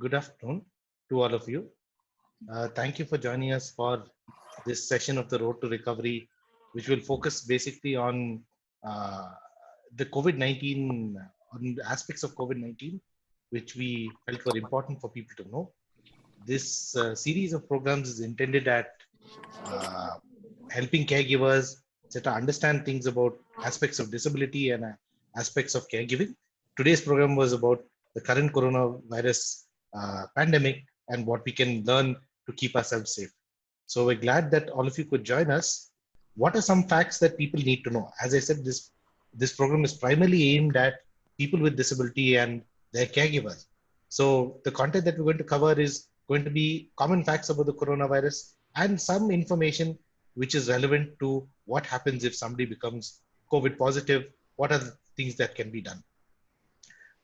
Good afternoon to all of you. Thank you for joining us for this session of the Road to Recovery, which will focus basically on uh, the COVID-19, on aspects of COVID-19, which we felt were important for people to know. This series of programs is intended at uh, helping caregivers to understand things about aspects of disability and aspects of caregiving. Today's program was about the current coronavirus pandemic and what we can learn to keep ourselves safe. So we're glad that all of you could join us. What are some facts that people need to know? As I said, this program is primarily aimed at people with disability and their caregivers. So the content that we're going to cover is going to be common facts about the coronavirus and some information which is relevant to what happens if somebody becomes COVID positive. What are the things that can be done?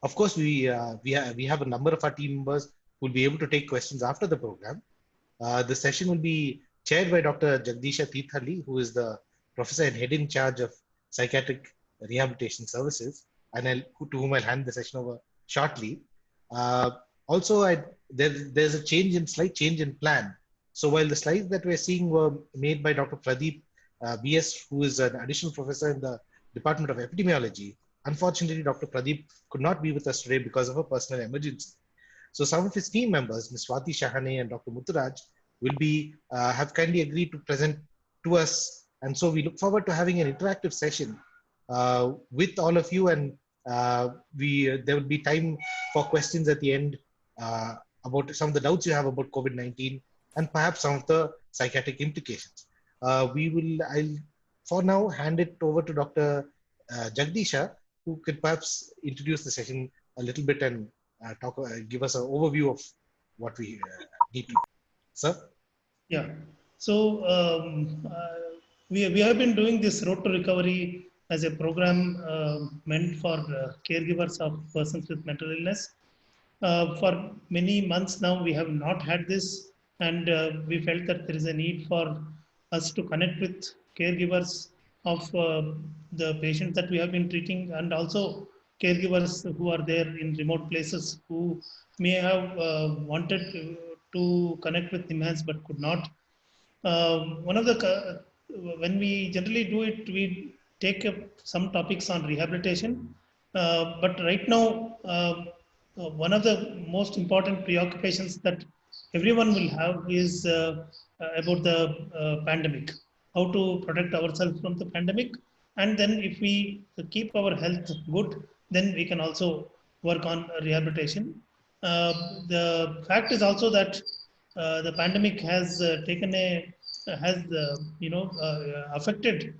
Of course, we have a number of our team members who will be able to take questions after the program. The session will be chaired by Dr. Jagdisha Tirthalli, who is the professor and head in charge of psychiatric rehabilitation services, and to whom I'll hand the session over shortly. Uh, also, there's a slight change in plan. So while the slides that we're seeing were made by Dr. Pradeep BS, who is an additional professor in the Department of Epidemiology, unfortunately, Dr. Pradeep could not be with us today because of a personal emergency. So some of his team members, Ms. Swati Shahane and Dr. Mutturaj, will be have kindly agreed to present to us, and so we look forward to having an interactive session with all of you, and there will be time for questions at the end about some of the doubts you have about COVID-19 and perhaps some of the psychiatric implications. I'll for now hand it over to Dr. Jagdisha, who could perhaps introduce the session a little bit and give us an overview of what we need to. Sir? Yeah. So we have been doing this Road to Recovery as a program meant for caregivers of persons with mental illness. For many months now, we have not had this, and we felt that there is a need for us to connect with caregivers of the patients that we have been treating, and also caregivers who are there in remote places who may have wanted to connect with NIMHANS but could not. One of the when we generally do it, we take up some topics on rehabilitation. But right now, one of the most important preoccupations that everyone will have is about the pandemic, how to protect ourselves from the pandemic. And then if we keep our health good, then we can also work on rehabilitation. The fact is also that the pandemic has taken a has affected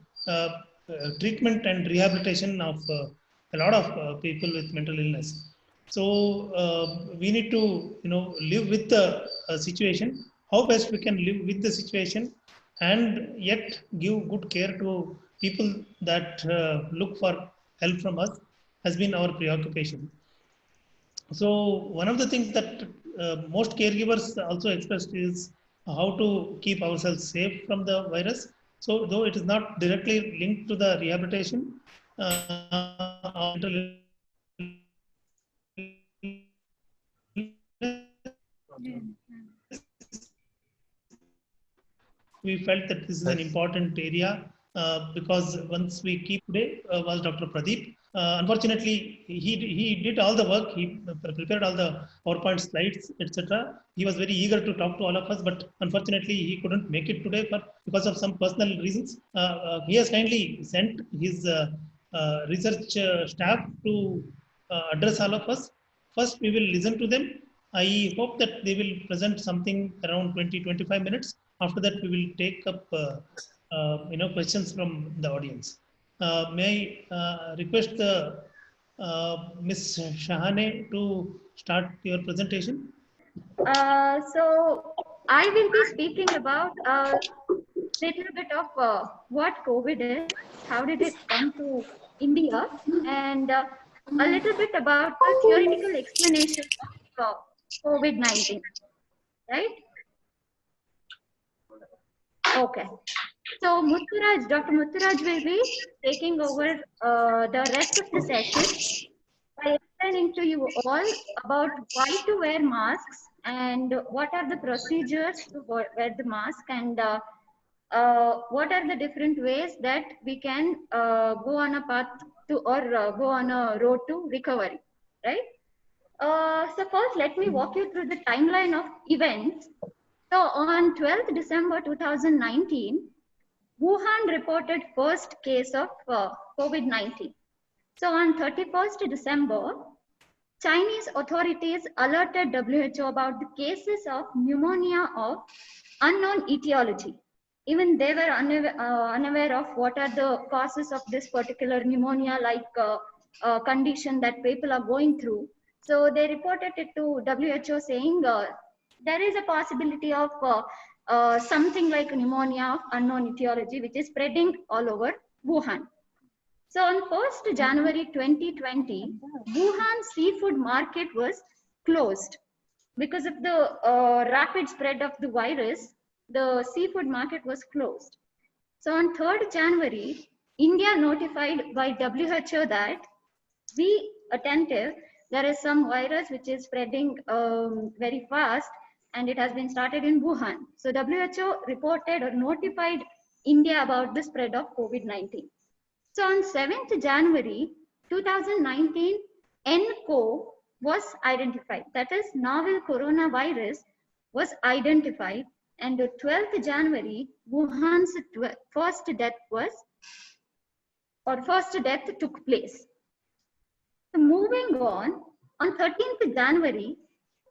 treatment and rehabilitation of a lot of people with mental illness. So we need to live with the situation. How best we can live with the situation, and yet give good care to people that look for help from us has been our preoccupation. So one of the things that most caregivers also expressed is how to keep ourselves safe from the virus. So though it is not directly linked to the rehabilitation, we felt that this is an important area because once we keep today was Dr. Pradeep. Unfortunately, he did all the work. He prepared all the PowerPoint slides, etc. He was very eager to talk to all of us, but unfortunately, he couldn't make it today. But because of some personal reasons, he has kindly sent his research staff to address all of us. First, we will listen to them. I hope that they will present something around 20-25 minutes. After that, we will take up questions from the audience. May I request the Ms. Shahane to start your presentation? So I will be speaking about a little bit of what COVID is, how did it come to India, and a little bit about the theoretical explanation of COVID-19, right? Okay. So Dr. Mutturaj will be taking over the rest of the session by explaining to you all about why to wear masks and what are the procedures to wear the mask, and what are the different ways that we can go on a path to, or go on a road to recovery, right? So first, let me walk you through the timeline of events. So on 12th December 2019, Wuhan reported first case of COVID-19. So on 31st December, Chinese authorities alerted WHO about the cases of pneumonia of unknown etiology. Even they were unaware of what are the causes of this particular pneumonia like condition that people are going through. So they reported it to WHO saying there is a possibility of something like pneumonia of unknown etiology which is spreading all over Wuhan. So on 1st January 2020, Wuhan seafood market was closed because of the rapid spread of the virus. The seafood market was closed. So on 3rd January, India notified by WHO that be attentive. There is some virus which is spreading very fast, and it has been started in Wuhan. So WHO reported or notified India about the spread of COVID-19. So on 7th January 2019, NCO was identified. That is, novel coronavirus was identified. And the 12th January, Wuhan's first death took place. So moving on 13th January,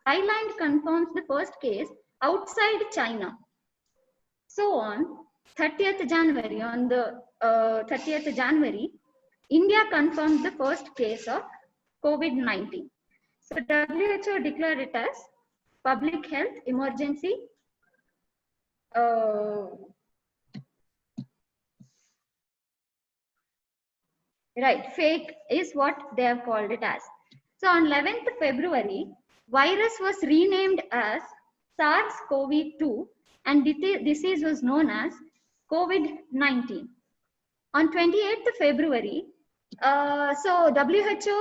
Thailand confirms the first case outside China. So on 30th January, India confirmed the first case of COVID-19. So WHO declared it as public health emergency. Right, fake is what they have called it as. So on 11th February, virus was renamed as SARS-CoV-2 and disease was known as COVID-19. On 28th February, so WHO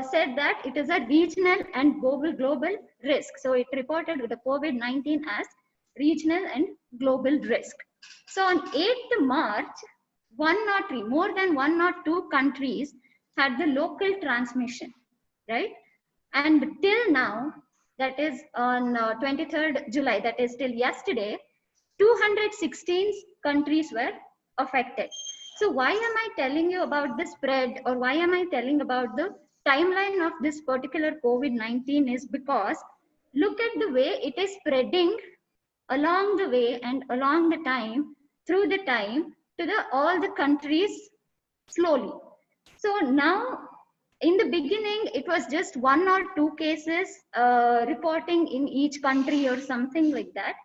said that it is a regional and global risk. So it reported the COVID-19 as regional and global risk. So on 8th March, more than 102 countries had the local transmission, right? And till now, that is on 23rd July, that is till yesterday, 216 countries were affected. So why am I telling you about the spread, or why am I telling about the timeline of this particular COVID-19 is because look at the way it is spreading along the way and along the time, through the time, to all the countries slowly. So now, in the beginning, it was just 1 or 2 cases reporting in each country or something like that.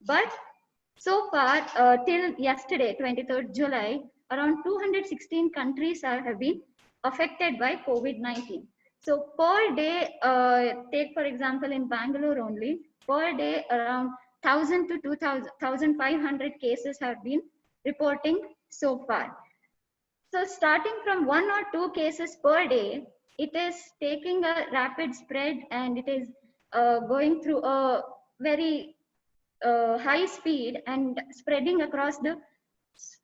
But so far, till yesterday, 23rd July, around 216 countries have been affected by COVID-19. So per day, take for example in Bangalore only, per day around 1,000 to 2,500 cases have been reporting so far. So starting from 1 or 2 cases per day, it is taking a rapid spread and it is going through a very high speed and spreading across the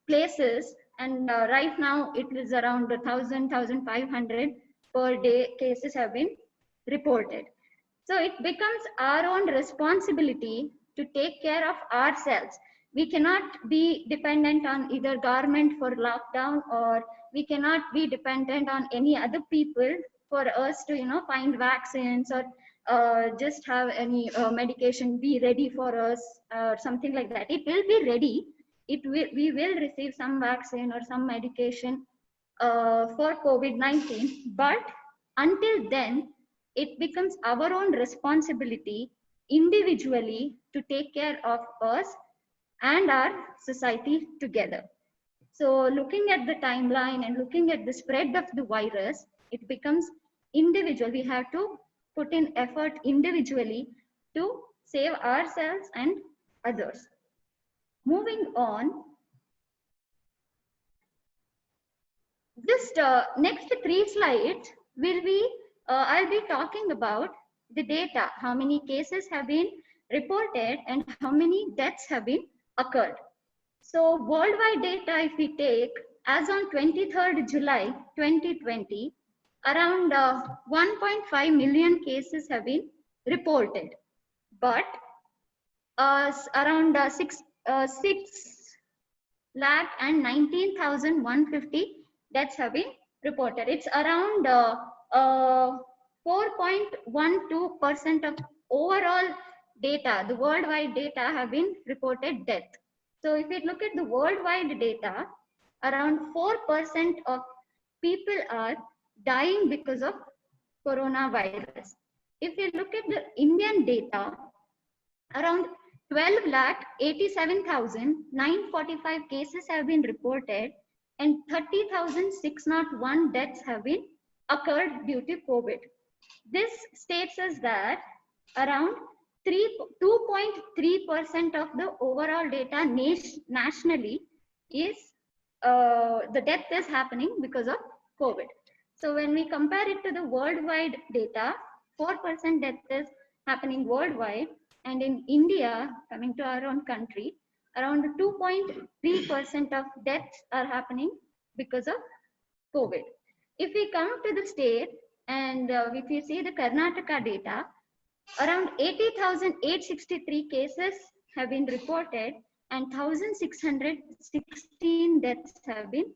places. And right now it is around 1,000, 1,500 per day cases have been reported. So it becomes our own responsibility to take care of ourselves. We cannot be dependent on either government for lockdown, or we cannot be dependent on any other people for us to find vaccines or just have any medication be ready for us or something like that. It will be ready. We will receive some vaccine or some medication for COVID-19, but until then, it becomes our own responsibility individually to take care of us and our society together. So looking at the timeline and looking at the spread of the virus, it becomes individual. We have to put in effort individually to save ourselves and others. Moving on, just next 3 slides will be I'll be talking about the data, how many cases have been reported and how many deaths have been occurred. So worldwide data, if we take, as on 23rd July 2020, around 1.5 million cases have been reported, but around 6 lakh and 19,150 deaths have been reported. It's around 4.12% of overall data, the worldwide data have been reported death. So if we look at the worldwide data, around 4% of people are dying because of coronavirus. If we look at the Indian data, around 12 lakh 87,945 cases have been reported and 30,601 deaths have been occurred due to COVID. This states us that around 2.3% of the overall data nationally is the death is happening because of COVID. So when we compare it to the worldwide data, 4% death is happening worldwide, and in India, coming to our own country, around 2.3% of deaths are happening because of COVID. If we come to the state and if you see the Karnataka data, around 80,863 cases have been reported and 1,616 deaths have been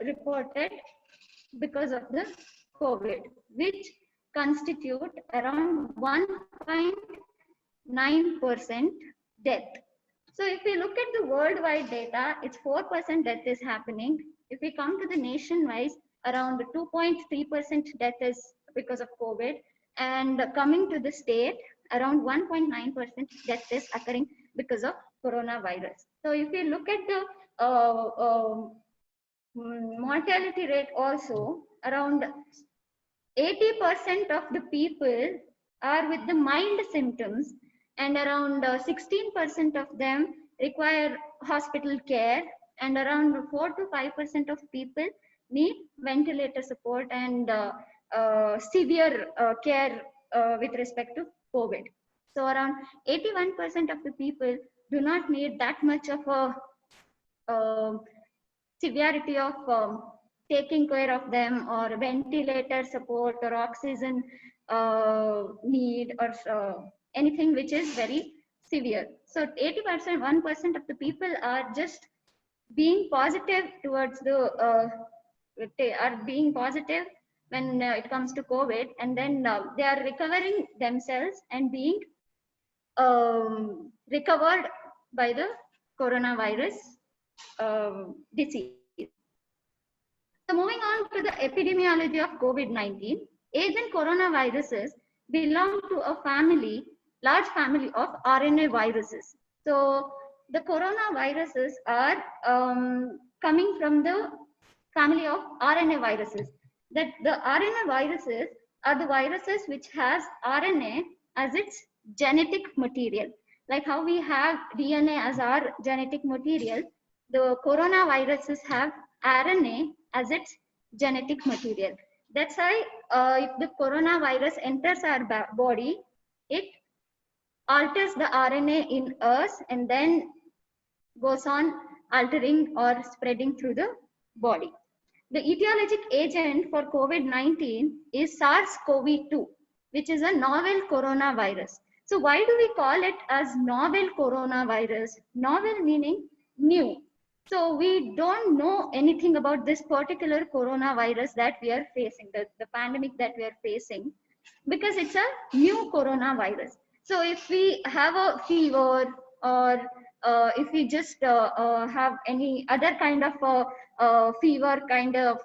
reported because of the COVID, which constitute around 1.9% death. So if we look at the worldwide data, it's 4% death is happening. If we come to the nation-wise, around 2.3% death is because of COVID. And coming to the state, around 1.9% death is occurring because of coronavirus. So if we look at the mortality rate also, around 80% of the people are with the mild symptoms, and around 16% of them require hospital care, and around 4 to 5% of people need ventilator support and severe care with respect to COVID. So around 81% of the people do not need that much of a severity of taking care of them, or ventilator support, or oxygen need, or anything which is very severe. So 80%, 1% of the people are just being positive towards the, are being positive when it comes to COVID, and then they are recovering themselves and being recovered by the coronavirus disease. So moving on to the epidemiology of COVID-19, agent coronaviruses belong to a family, large family of RNA viruses. So the coronaviruses are coming from the family of RNA viruses. That the RNA viruses are the viruses which has RNA as its genetic material. Like how we have DNA as our genetic material, the coronaviruses have RNA as its genetic material. That's why if the coronavirus enters our body, it alters the RNA in us and then goes on altering or spreading through the body. The etiologic agent for COVID-19 is SARS-CoV-2, which is a novel coronavirus. So why do we call it as novel coronavirus? Novel meaning new. So we don't know anything about this particular coronavirus that we are facing, the pandemic that we are facing, because it's a new coronavirus. So if we have a fever, or if we just have any other kind of fever kind of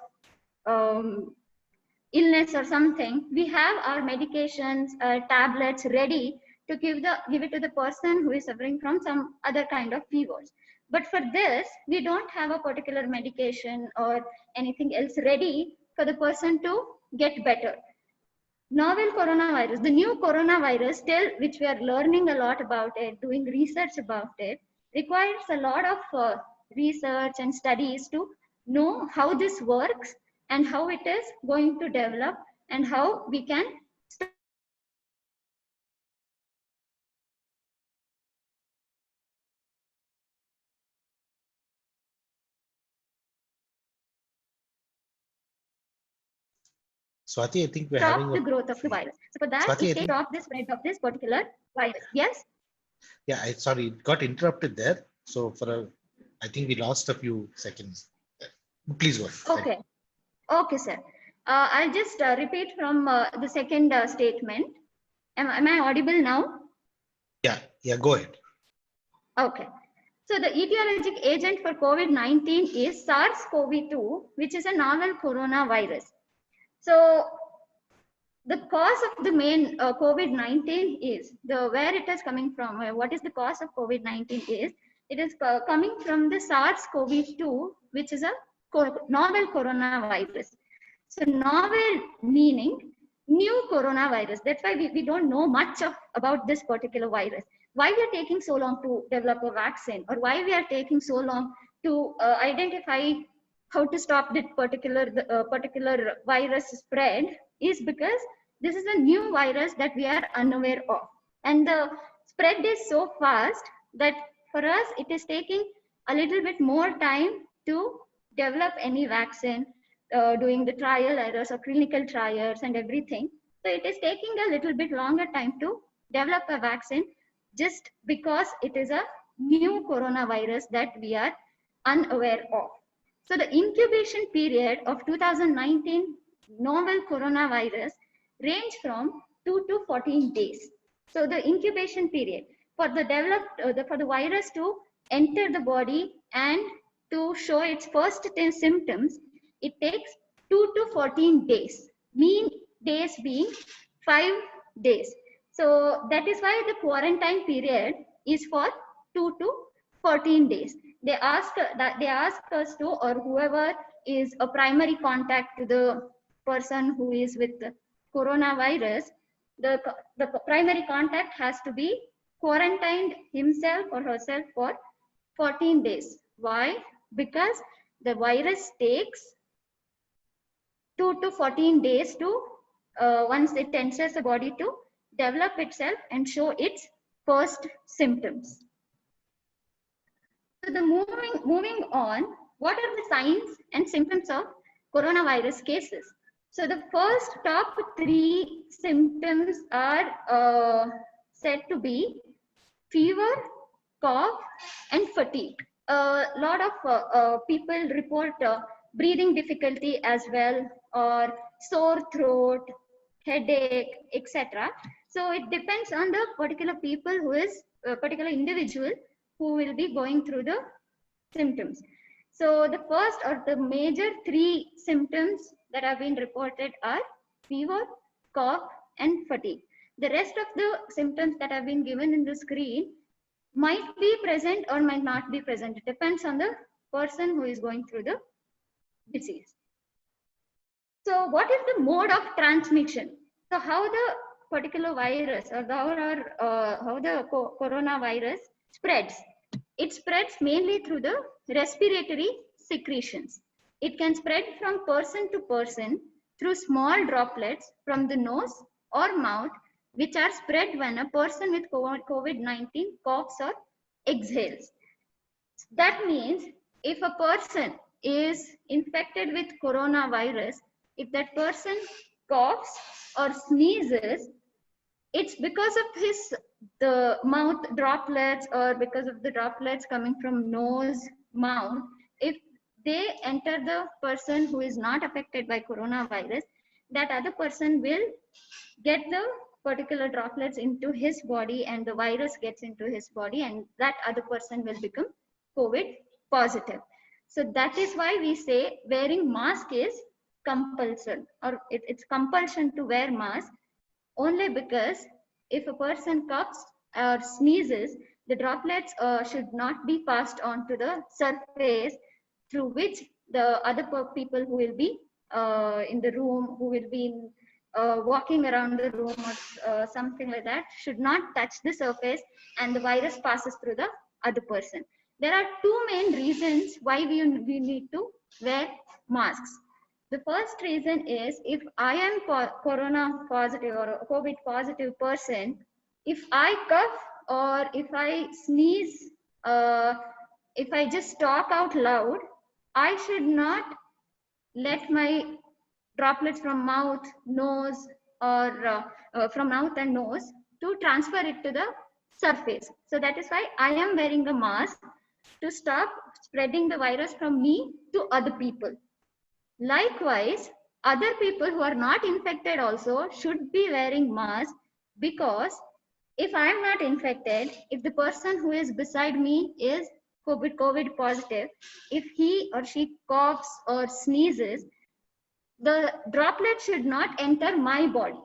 illness or something, we have our medications, tablets ready to give it to the person who is suffering from some other kind of fevers. But for this, we don't have a particular medication or anything else ready for the person to get better. Novel coronavirus, the new coronavirus, still which we are learning a lot about it, doing research about it, requires a lot of research and studies to know how this works and how it is going to develop and how we can stop. Swati, I think we're Stop having the growth of the virus. So for that, Swati, it takes stop the spread of this particular virus. Yes. Yeah, sorry, it got interrupted there. So I think we lost a few seconds. Please go ahead. Okay. Okay, sir. I'll just repeat from the second statement. Am I audible now? Yeah, go ahead. Okay. So the etiologic agent for COVID-19 is SARS-CoV-2, which is a novel coronavirus. So the cause of the main COVID-19 is where it is coming from. What is the cause of COVID-19 is it is coming from the SARS-CoV-2, which is a novel coronavirus. So novel meaning new coronavirus. That's why we don't know much about this particular virus. Why we are taking so long to develop a vaccine, or why we are taking so long to identify how to stop that particular virus spread is because this is a new virus that we are unaware of. And the spread is so fast that for us, it is taking a little bit more time to develop any vaccine, doing the trial errors or clinical trials and everything. So it is taking a little bit longer time to develop a vaccine just because it is a new coronavirus that we are unaware of. So the incubation period of 2019 novel coronavirus range from 2 to 14 days. So the incubation period for the virus to enter the body and to show its first 10 symptoms, it takes 2 to 14 days, mean days being 5 days. So that is why the quarantine period is for 2 to 14 days. They ask us to, or whoever is a primary contact to the person who is with the coronavirus, the primary contact has to be quarantined himself or herself for 14 days. Why? Because the virus takes 2 to 14 days to once it enters the body to develop itself and show its first symptoms. So the moving on, what are the signs and symptoms of coronavirus cases? So the first top 3 symptoms are said to be fever, cough, and fatigue. A lot of people report breathing difficulty as well, or sore throat, headache, etc. So it depends on the particular people who is a particular individual who will be going through the symptoms. So the first or the major 3 symptoms that have been reported are fever, cough, and fatigue. The rest of the symptoms that have been given in the screen might be present or might not be present. It depends on the person who is going through the disease. So what is the mode of transmission? So how the particular virus or how the coronavirus spreads? It spreads mainly through the respiratory secretions. It can spread from person to person through small droplets from the nose or mouth, which are spread when a person with COVID-19 coughs or exhales. That means if a person is infected with coronavirus, if that person coughs or sneezes, it's because of the mouth droplets or because of the droplets coming from nose, mouth. If they enter the person who is not affected by coronavirus, that other person will get the particular droplets into his body and the virus gets into his body, and that other person will become COVID positive. So that is why we say wearing mask is compulsion, or it's compulsion to wear mask, only because if a person coughs or sneezes, the droplets should not be passed on to the surface through which the other people who will be in the room, who will be walking around the room or something like that, should not touch the surface and the virus passes through the other person. There are 2 main reasons why we need to wear masks. The first reason is if I am corona positive or a COVID positive person, if I cough or if I sneeze, if I just talk out loud, I should not let my droplets from mouth, nose, or from mouth and nose to transfer it to the surface. So that is why I am wearing a mask to stop spreading the virus from me to other people. Likewise, other people who are not infected also should be wearing masks, because if I am not infected, if the person who is beside me is COVID positive, if he or she coughs or sneezes, the droplet should not enter my body.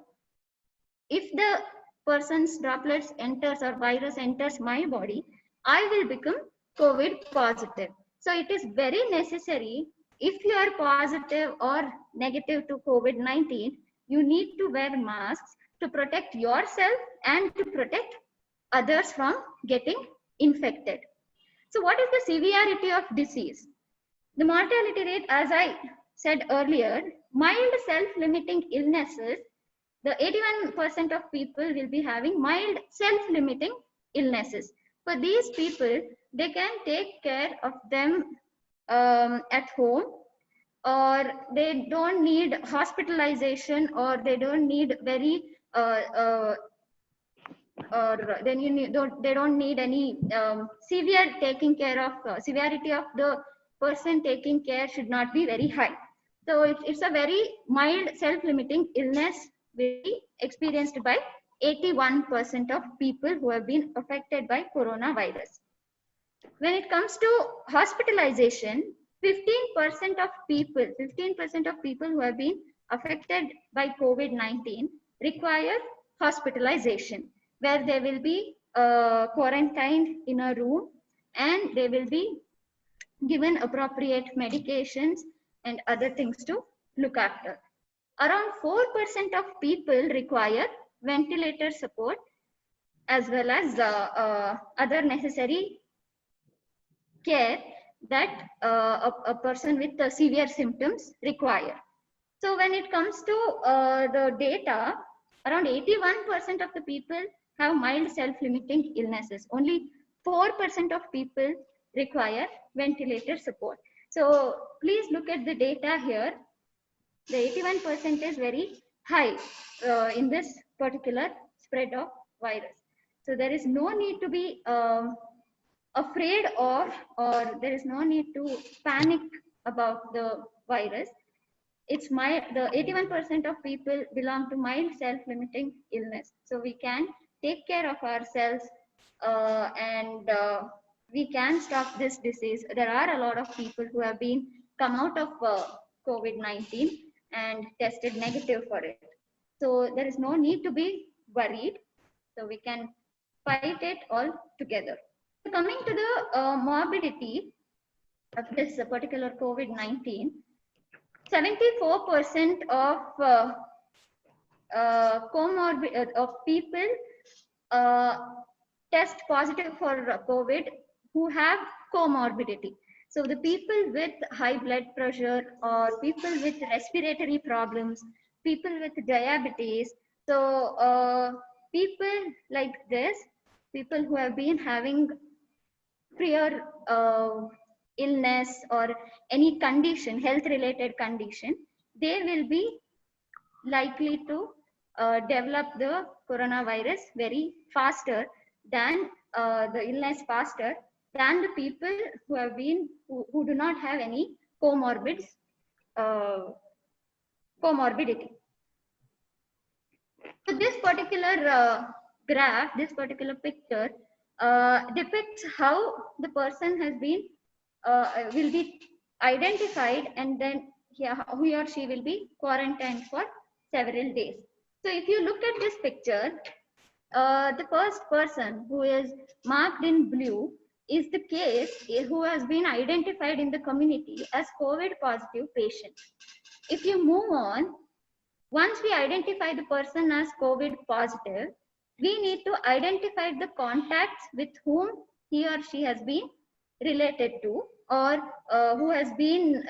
If the person's droplets enters or virus enters my body, I will become COVID positive. So it is very necessary, if you are positive or negative to COVID-19, you need to wear masks to protect yourself and to protect others from getting infected. So what is the severity of disease? The mortality rate, as I said earlier, mild self-limiting illnesses, the 81% of people will be having mild self-limiting illnesses. For these people, they can take care of them at home, or they don't need hospitalization, or they don't need very or they don't need any severe taking care of severity of the person taking care should not be very high. So it's a very mild self-limiting illness will be experienced by 81% of people who have been affected by coronavirus. When it comes to hospitalization, 15% of people who have been affected by COVID-19 require hospitalization, where they will be quarantined in a room and they will be given appropriate medications and other things to look after. Around 4% of people require ventilator support, as well as other necessary care that a person with severe symptoms require. So when it comes to the data, around 81% of the people have mild self-limiting illnesses. Only 4% of people require ventilator support. So please look at the data here. The 81% is very high in this particular spread of virus. So there is no need to be afraid of, or there is no need to panic about the virus. It's the 81% of people belong to mild self-limiting illness. So we can take care of ourselves and we can stop this disease. There are a lot of people who have been come out of COVID-19 and tested negative for it. So there is no need to be worried. So we can fight it all together. Coming to the morbidity of this particular COVID-19, 74% of of people test positive for COVID who have comorbidity. So the people with high blood pressure, or people with respiratory problems, people with diabetes. So people like this, people who have been having prior illness or any condition, health related condition, they will be likely to develop the coronavirus very faster than the illness faster than the people who have been who do not have any comorbidity. So this particular graph, this particular picture depicts how the person has been will be identified, and then he or she will be quarantined for several days. So if you look at this picture, the first person who is marked in blue is the case who has been identified in the community as COVID positive patient. If you move on, once we identify the person as COVID positive, we need to identify the contacts with whom he or she has been related to, or who has been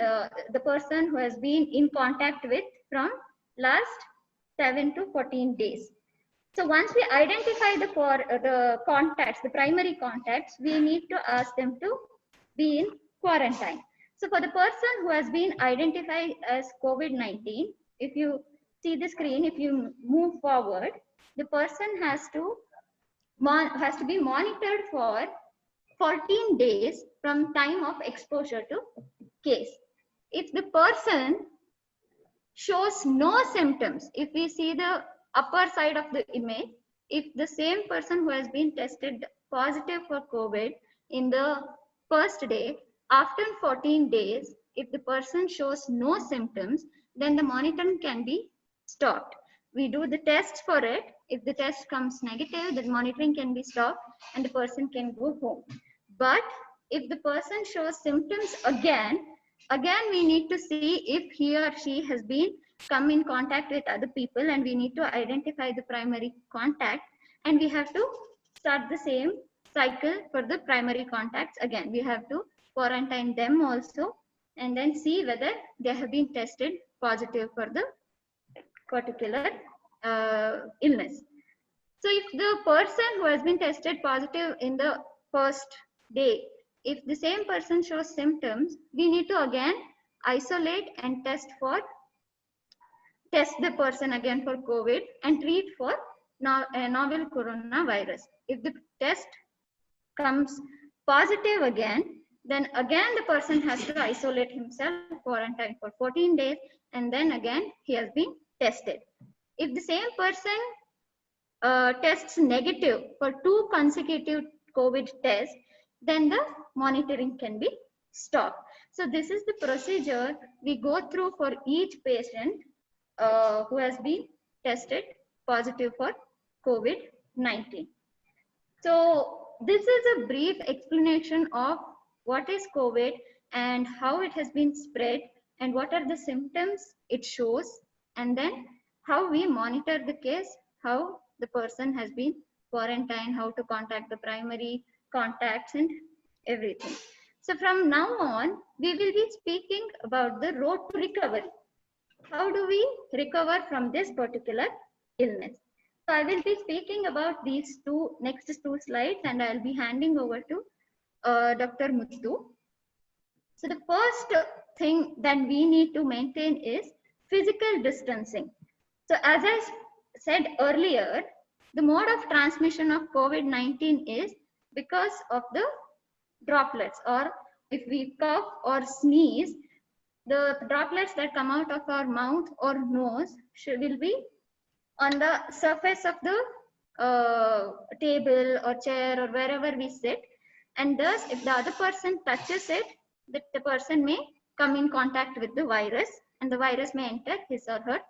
the person who has been in contact with from last 7 to 14 days. So once we identify the contacts, the primary contacts, we need to ask them to be in quarantine. So for the person who has been identified as COVID-19, if you see the screen, if you move forward, the person has to be monitored for 14 days from time of exposure to case. If the person shows no symptoms, if we see the upper side of the image, if the same person who has been tested positive for COVID in the first day, after 14 days, if the person shows no symptoms, then the monitoring can be stopped. We do the tests for it. If the test comes negative, the monitoring can be stopped and the person can go home. But if the person shows symptoms again we need to see if he or she has been come in contact with other people, and we need to identify the primary contact, and we have to start the same cycle for the primary contacts again. We have to quarantine them also and then see whether they have been tested positive for the particular illness. So if the person who has been tested positive in the first day, if the same person shows symptoms, we need to again isolate and test the person again for COVID and treat for novel coronavirus. If the test comes positive again, then again the person has to isolate himself, quarantine for 14 days, and then again he has been tested. If the same person tests negative for 2 consecutive COVID tests, then the monitoring can be stopped. So this is the procedure we go through for each patient who has been tested positive for COVID-19. So this is a brief explanation of what is COVID and how it has been spread and what are the symptoms it shows, and then how we monitor the case, how the person has been quarantined, how to contact the primary contacts and everything. So from now on, we will be speaking about the road to recovery. How do we recover from this particular illness? So I will be speaking about these next two slides, and I'll be handing over to Dr. Muthu. So the first thing that we need to maintain is physical distancing. So as I said earlier, the mode of transmission of COVID-19 is because of the droplets, or if we cough or sneeze, the droplets that come out of our mouth or nose will be on the surface of the table or chair or wherever we sit, and thus if the other person touches it, the person may come in contact with the virus and the virus may enter his or her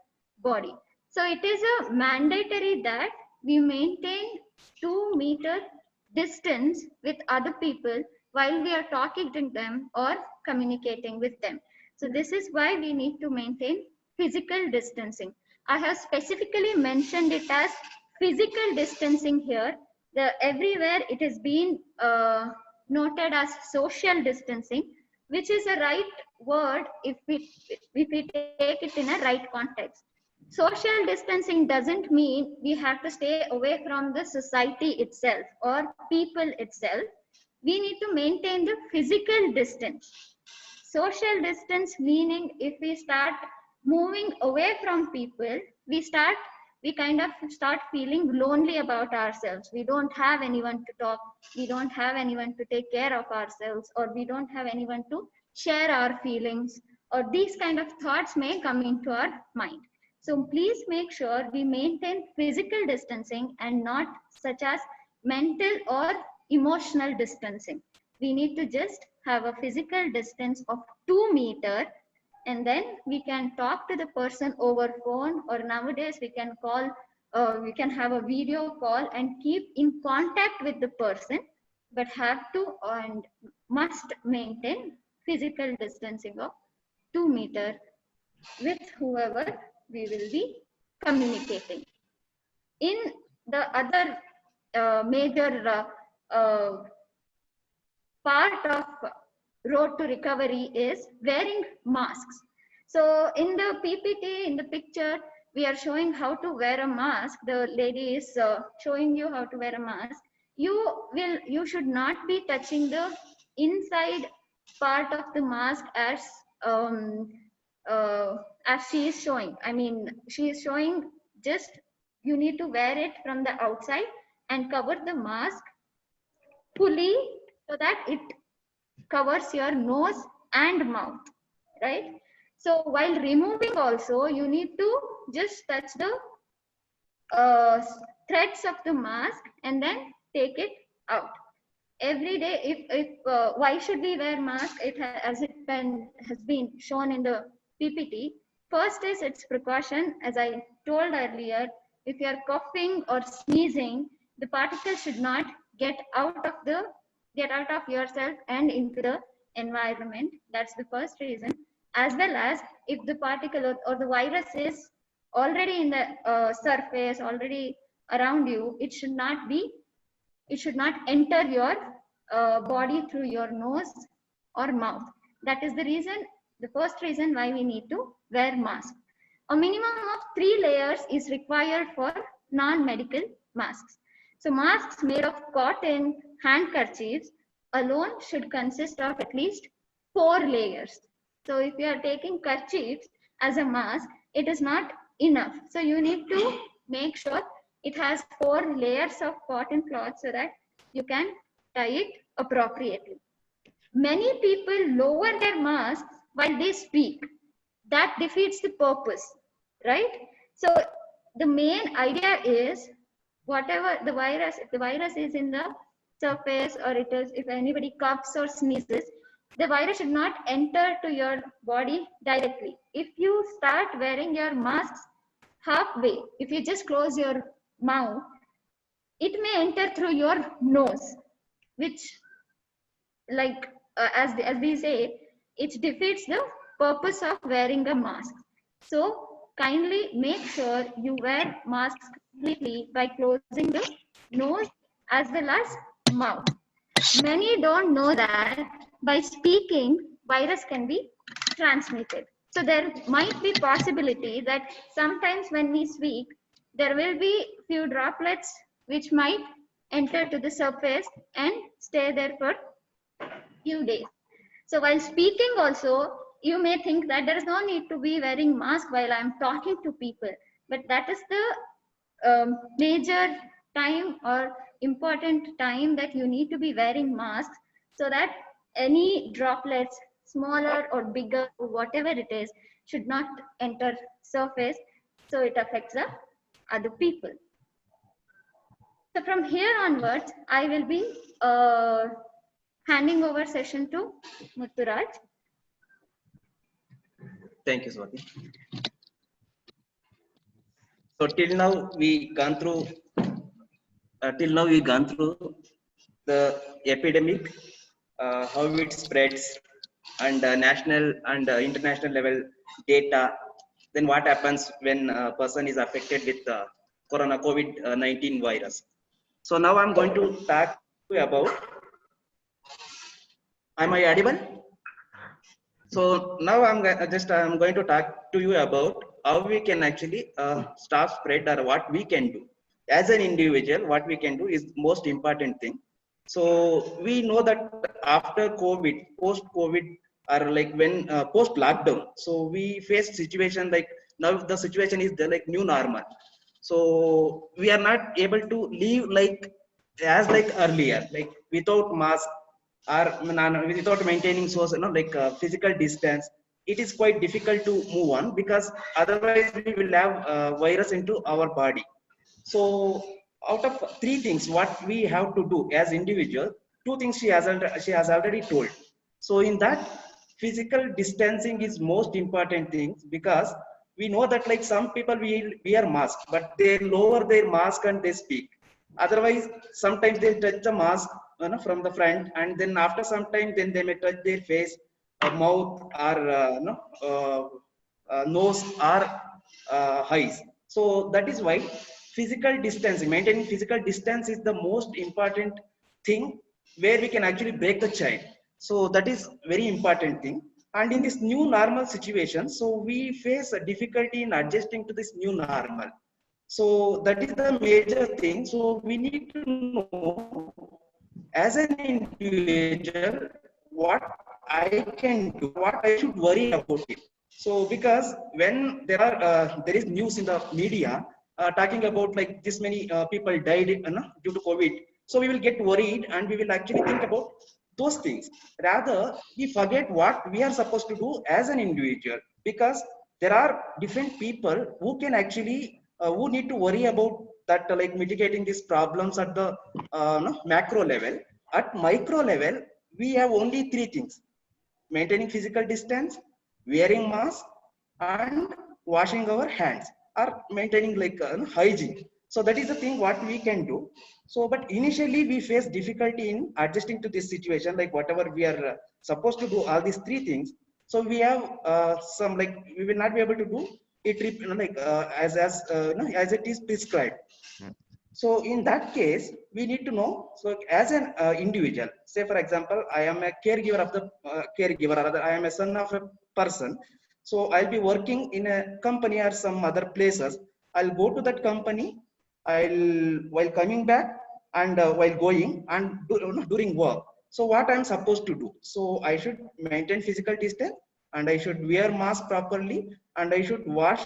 body. So it is a mandatory that we maintain 2-meter distance with other people while we are talking to them or communicating with them. So this is why we need to maintain physical distancing. I have specifically mentioned it as physical distancing here. Everywhere it has been noted as social distancing, which is a right word if we take it in a right context. Social distancing doesn't mean we have to stay away from the society itself or people itself. We need to maintain the physical distance. Social distance meaning if we start moving away from people, we kind of start feeling lonely about ourselves. We don't have anyone to talk, we don't have anyone to take care of ourselves, or we don't have anyone to share our feelings, or these kind of thoughts may come into our mind. So please make sure we maintain physical distancing and not such as mental or emotional distancing. We need to just have a physical distance of 2 meters, and then we can talk to the person over phone, or nowadays we can call, we can have a video call and keep in contact with the person, but have to and must maintain physical distancing of 2 meters with whoever we will be communicating. In the other major part of road to recovery is wearing masks. So in the PPT, in the picture, we are showing how to wear a mask. The lady is showing you how to wear a mask. You should not be touching the inside part of the mask um, as she is showing. I mean, she is showing just you need to wear it from the outside and cover the mask fully so that it covers your nose and mouth, right? So while removing also, you need to just touch the uh, threads of the mask and then take it out. Every day, if why should we wear mask? As it has been shown in the PPT. First is its precaution. As I told earlier, if you are coughing or sneezing, the particles should not get out of yourself and into the environment. That's the first reason. As well as if the particle or the virus is already in the surface, already around you, it should not enter your body through your nose or mouth. That is the first reason why we need to wear mask. A minimum of 3 layers is required for non-medical masks. So masks made of cotton handkerchiefs alone should consist of at least 4 layers. So if you are taking kerchiefs as a mask, it is not enough. So you need to make sure it has 4 layers of cotton cloth so that you can tie it appropriately. Many people lower their masks while they speak. That defeats the purpose, right? So the main idea is whatever the virus, if the virus is in the surface or if anybody coughs or sneezes, the virus should not enter to your body directly. If you start wearing your masks halfway, if you just close your mouth, it may enter through your nose, which as we say, it defeats the purpose of wearing a mask. So kindly make sure you wear masks completely by closing the nose as well as mouth. Many don't know that by speaking, virus can be transmitted. So there might be possibility that sometimes when we speak, there will be few droplets which might enter to the surface and stay there for few days. So while speaking also, you may think that there is no need to be wearing mask while I'm talking to people, but that is the major time or important time that you need to be wearing masks so that any droplets, smaller or bigger or whatever it is, should not enter surface so it affects the other people. So from here onwards, I will be handing over session to Mutturaj. Thank you, Swati. So till now we gone through the epidemic, how it spreads, and national and international level data. Then what happens when a person is affected with the COVID-19 virus. So now I'm going to talk to you about. Am I audible? So now I'm going to talk to you about how we can actually stop spread, or what we can do as an individual. What we can do is most important thing. So we know that after COVID, post-COVID, or like when post-lockdown, so we face situation like now the situation is like new normal. So we are not able to live like as like earlier, like without mask or without maintaining physical distance. It is quite difficult to move on, because otherwise we will have virus into our body. So out of 3 things what we have to do as individual, 2 things she has already told. So in that, physical distancing is most important thing, because we know that like some people will wear mask, but they lower their mask and they speak. Otherwise sometimes they touch the mask from the front, and then after some time then they may touch their face, mouth, or nose, or eyes. So that is why physical distancing, maintaining physical distance is the most important thing where we can actually break the chain. So that is very important thing. And in this new normal situation, so we face a difficulty in adjusting to this new normal. So that is the major thing. So we need to know as an individual what I can do, what I should worry about it. So because when there is news in the media talking about like this many people died due to COVID, so we will get worried and we will actually think about those things. Rather, we forget what we are supposed to do as an individual, because there are different people who can actually who need to worry about that like mitigating these problems at the macro level. At micro level, we have only three things: maintaining physical distance, wearing mask, and washing our hands, or maintaining like hygiene. So that is the thing what we can do. So but initially we face difficulty in adjusting to this situation, like whatever we are supposed to do all these three things. So we have some like we will not be able to do it like as it is prescribed. So in that case, we need to know. So as an individual, say for example, I am a caregiver of the caregiver, or rather I am a son of a person. So I'll be working in a company or some other places. I'll go to that company, I'll while coming back and while going and during work. So what I'm supposed to do? So I should maintain physical distance, and I should wear mask properly, and I should wash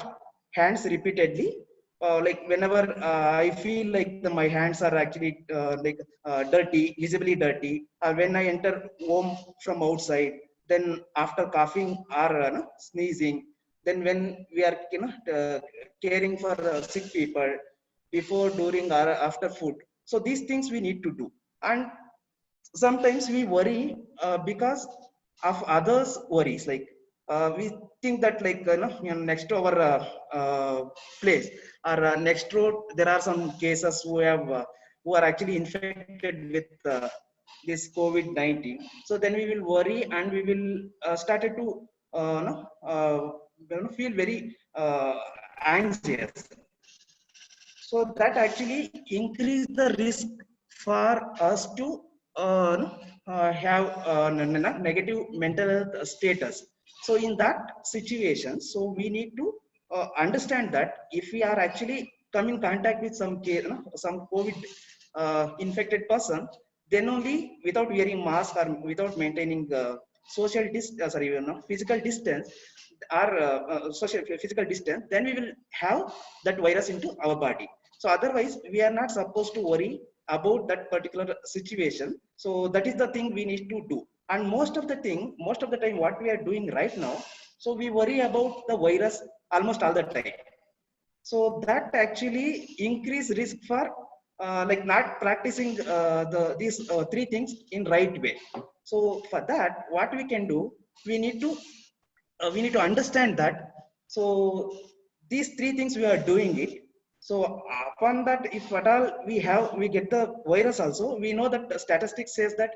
hands repeatedly. Like whenever I feel like my hands are actually dirty, visibly dirty, or when I enter home from outside, then after coughing or sneezing, then when we are caring for sick people, before, during, or after food. So these things we need to do. And sometimes we worry because of others worries, like we think that like next to our place or next road there are some cases who are actually infected with this COVID-19. So then we will worry and we will started to feel very anxious. So that actually increase the risk for us to have negative mental health status. So in that situation, so we need to understand that if we are actually come in contact with some COVID infected person, then only without wearing mask or without maintaining physical distance or social physical distance, then we will have that virus into our body. So otherwise we are not supposed to worry about that particular situation. So that is the thing we need to do. And most of the time what we are doing right now, so we worry about the virus almost all the time. So that actually increase risk for like not practicing these three things in right way. So for that, what we can do, we need to understand that. So these three things we are doing it. So upon that, if at all we get the virus also, we know that the statistics says that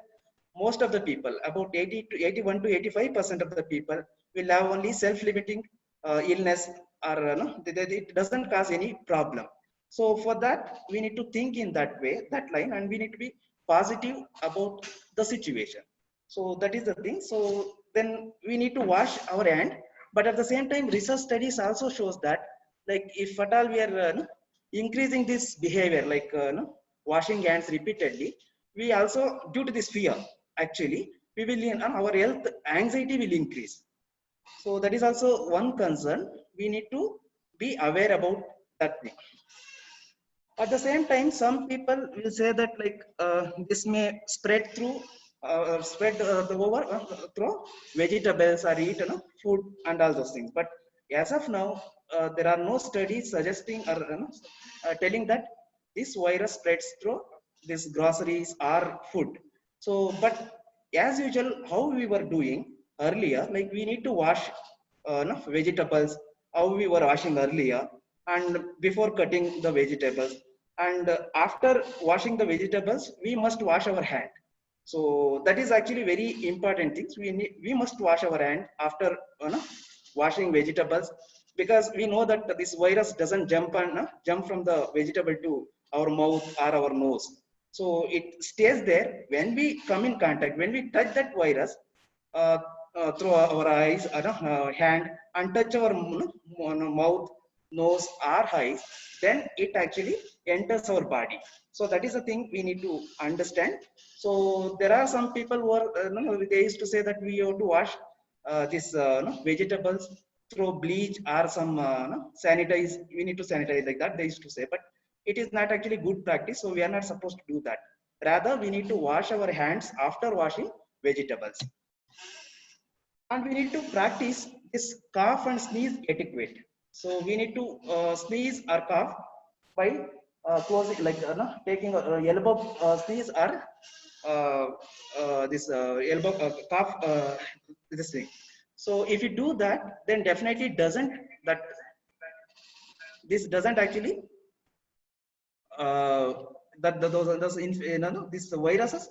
most of the people, about 80 to 81 to 85% of the people will have only self-limiting illness, or no, it doesn't cause any problem. So for that, we need to think in that way, that line, and we need to be positive about the situation. So that is the thing. So then we need to wash our hand. But at the same time, research studies also shows that like if at all we are increasing this behavior, like washing hands repeatedly, we also, due to this fear, actually we will our health anxiety will increase. So that is also one concern. We need to be aware about that thing. At the same time, some people will say that like this may spread through through vegetables or eat food and all those things. But as of now, there are no studies suggesting or telling that this virus spreads through these groceries or food. So but as usual, how we were doing earlier, like we need to wash vegetables how we were washing earlier, and before cutting the vegetables, and after washing the vegetables we must wash our hand. So that is actually very important things. We must wash our hand after washing vegetables, because we know that this virus doesn't jump from the vegetable to our mouth or our nose. So it stays there. When we come in contact, when we touch that virus uh, through our eyes, hand, and touch our mouth, nose, or eyes, then it actually enters our body. So that is the thing we need to understand. So there are some people who are, they used to say that we have to wash this vegetables through bleach or some sanitize. We need to sanitize like that. They used to say, but it is not actually good practice. So we are not supposed to do that. Rather, we need to wash our hands after washing vegetables. And we need to practice this cough and sneeze etiquette. So we need to sneeze or cough by closing, like taking a elbow sneeze or this elbow cough, this thing. So if you do that, then definitely that this doesn't actually this viruses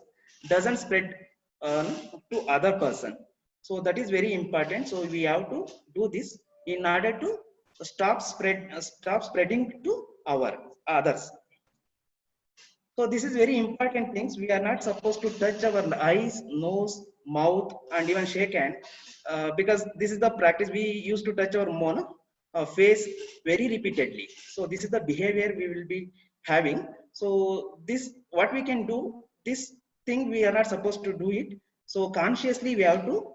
doesn't spread to other person. So that is very important. So we have to do this in order to stop spreading to our others. So this is very important things. We are not supposed to touch our eyes, nose, mouth, and even shake hand, because this is the practice we used to touch our face very repeatedly. So this is the behavior we will be having. So this, what we can do, this thing we are not supposed to do it. So consciously we have to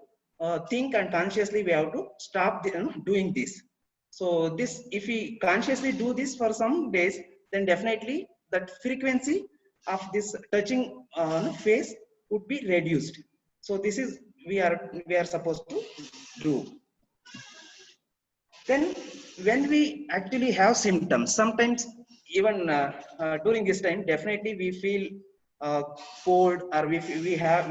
think, and consciously we have to stop doing this. So this, if we consciously do this for some days, then definitely that frequency of this touching face would be reduced. So this is we are supposed to do. Then when we actually have symptoms, sometimes even during this time, definitely we feel cold, or we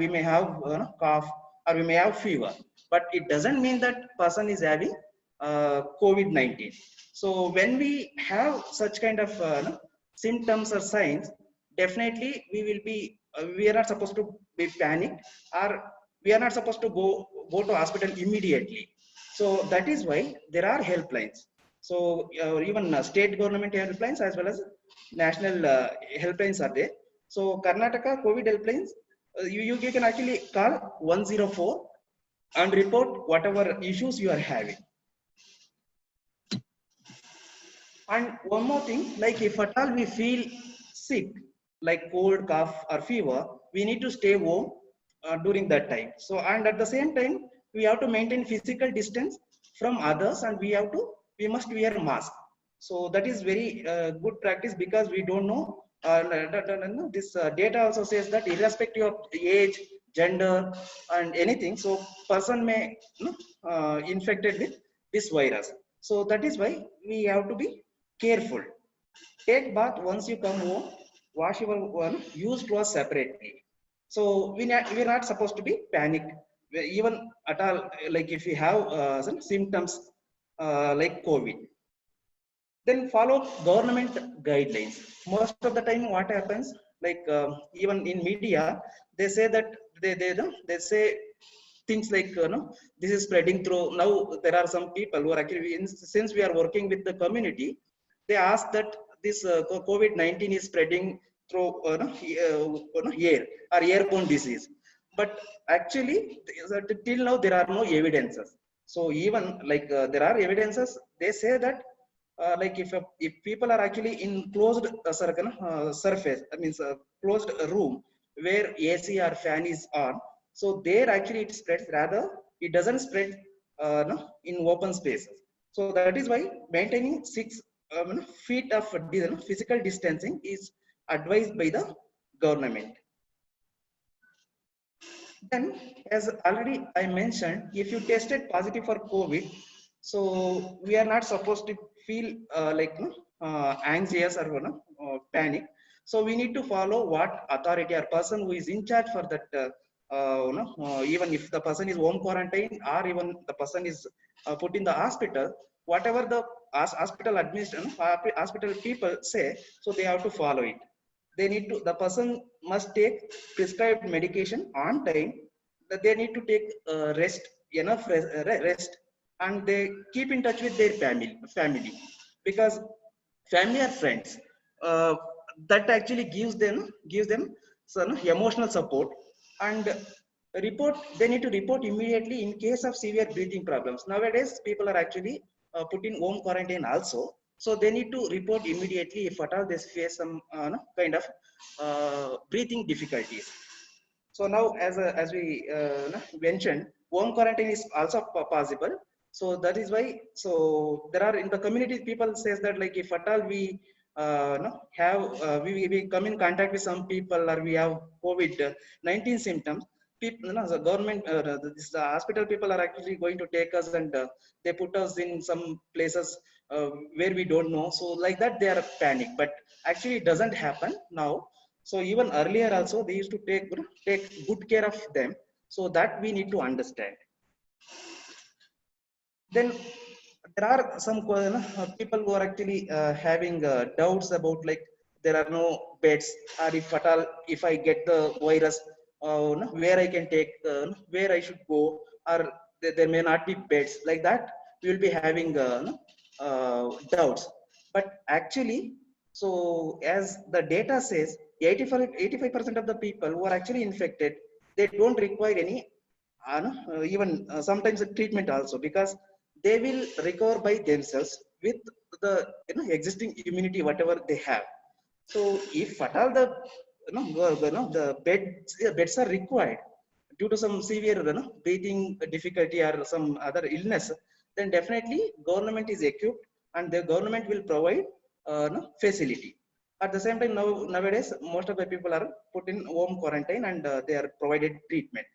may have cough, or we may have fever, but it doesn't mean that person is having COVID-19. So when we have such kind of symptoms or signs, definitely we are not supposed to be panicked, or we are not supposed to go to hospital immediately. So that is why there are helplines. So even state government helplines as well as national helplines are there. So Karnataka COVID helplines, you can actually call 104 and report whatever issues you are having. And one more thing, like if at all we feel sick, like cold, cough, or fever, we need to stay home during that time. So, and at the same time, we have to maintain physical distance from others, and we must wear mask. So that is very good practice, because we don't know. This data also says that irrespective of age, gender, and anything, so person may infected with this virus. So that is why we have to be careful. Take bath once you come home. Wash your use clothes separately. So we're not supposed to be panicked, even at all. Like if you have some symptoms like COVID, then follow government guidelines. Most of the time, what happens, like even in media, they say that they say things like this is spreading through. Now there are some people who are actually, since we are working with the community, they ask that this COVID-19 is spreading through air or airborne disease, but actually till now there are no evidences. So even like there are evidences, they say that like if people are actually in closed surface, I mean closed room where AC or fan is on, so there actually it spreads. Rather, it doesn't spread in open spaces. So that is why maintaining 6 feet of physical distancing is advised by the government. Then, as already I mentioned, if you tested positive for COVID, so we are not supposed to feel anxious or panic. So we need to follow what authority or person who is in charge for that. Even if the person is home quarantine, or even the person is put in the hospital, whatever the hospital administration, hospital people say, so they have to follow it. They need to, the person must take prescribed medication on time. That they need to take enough rest, and they keep in touch with their family, because family are friends. that actually gives them some emotional support, and report they need to report immediately in case of severe breathing problems. Nowadays people are actually put in home quarantine also, so they need to report immediately if at all they face some no, kind of breathing difficulties. So now, as we no, mentioned, home quarantine is also possible. So that is why. So there are in the community people says that like if at all we no, have we come in contact with some people or we have COVID-19 symptoms, people, no, the government, the hospital people are actually going to take us and they put us in some places where we don't know. So like that they are panic, but actually it doesn't happen now. So even earlier also they used to take good care of them. So that we need to understand. Then there are some people who are actually having doubts about like there are no beds, or if at all if I get the virus, no, where I can take, where I should go, or there may not be beds like that. We will be having no, doubts. But actually, so as the data says, 85% of the people who are actually infected, they don't require any no, even sometimes a treatment also, because they will recover by themselves with the existing immunity whatever they have. So if at all the the beds are required due to some severe breathing difficulty or some other illness, then definitely government is equipped and the government will provide facility. At the same time, nowadays most of the people are put in home quarantine and they are provided treatment.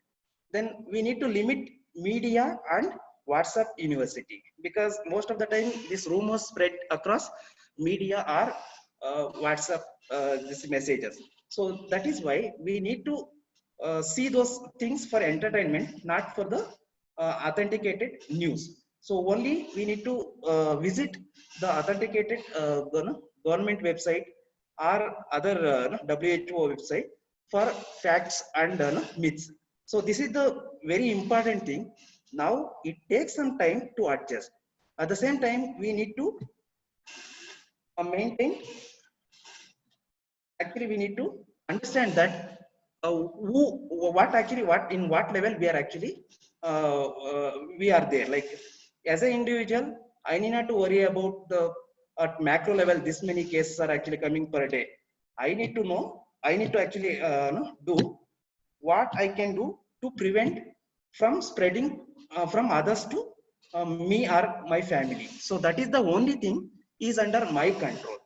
Then we need to limit media and WhatsApp university, because most of the time this rumors spread across media or WhatsApp these messages. So that is why we need to see those things for entertainment, not for the authenticated news. So only we need to visit the authenticated government website or other WHO website for facts and myths. So this is the very important thing. Now it takes some time to adjust. At the same time, we need to maintain. Actually, we need to understand that what in what level we are actually we are there. Like as an individual, I need not to worry about the at macro level. This many cases are actually coming per day. I need to know. I need to actually do what I can do to prevent from spreading from others to me or my family. So that is the only thing is under my control.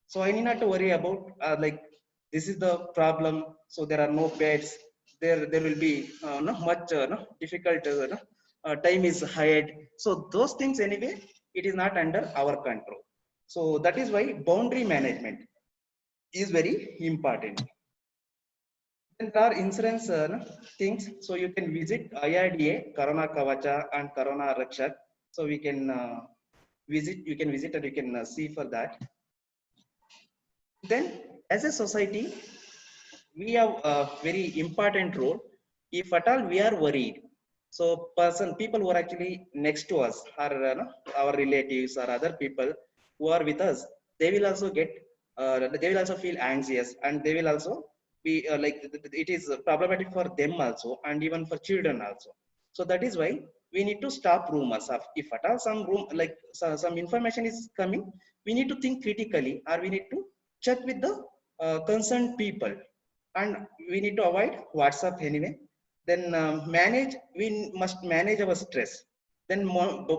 So I need not to worry about like this is the problem. So there are no beds. There will be not much no, difficult time is hired. So those things anyway, it is not under our control. So that is why boundary management is very important. There are insurance things, so you can visit IRDA, Corona Kavacha and Corona Rakshak. So we can visit, you can visit and you can see for that. Then as a society, we have a very important role. If at all we are worried, so people who are actually next to us, or our relatives or other people who are with us, they will also get, they will also feel anxious, and they will also be like it is problematic for them also, and even for children also. So that is why we need to stop rumors of if at all some like some information is coming, we need to think critically, or we need to check with the concerned people, and we need to avoid WhatsApp anyway. Then we must manage our stress. Then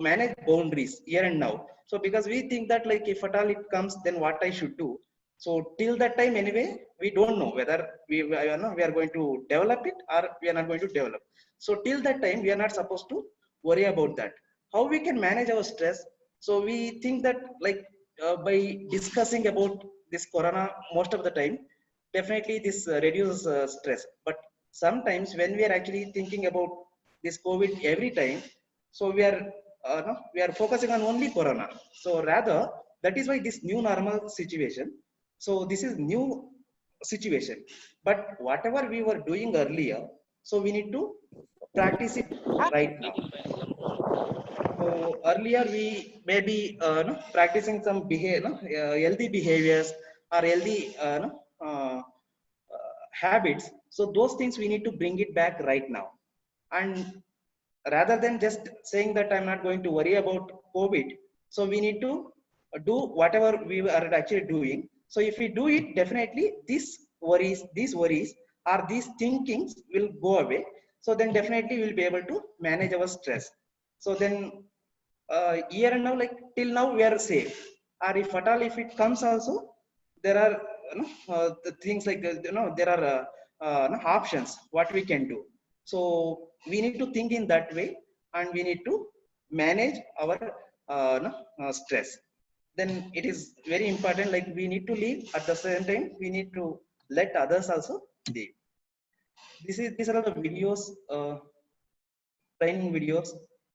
manage boundaries here and now. So because we think that like if at all it comes, then what I should do. So till that time anyway, we don't know whether we are going to develop it or we are not going to develop. So till that time, we are not supposed to worry about that. How we can manage our stress? So we think that like by discussing about this corona most of the time, definitely this reduces stress. But sometimes when we are actually thinking about this COVID every time, so we are focusing on only corona. So rather, that is why this new normal situation. So this is new situation. But whatever we were doing earlier, so we need to practice it right now. So earlier we may be practicing some healthy behaviors, or healthy habits. So those things we need to bring it back right now. And rather than just saying that I'm not going to worry about COVID, so we need to do whatever we are actually doing. So if we do it, definitely these worries or these thinkings will go away. So then definitely we'll be able to manage our stress. So then year and now, like till now we are safe. Or if at all if it comes also, there are the things like there are options what we can do. So we need to think in that way, and we need to manage our stress. Then it is very important, like we need to live, at the same time we need to let others also live. These are the videos, training videos.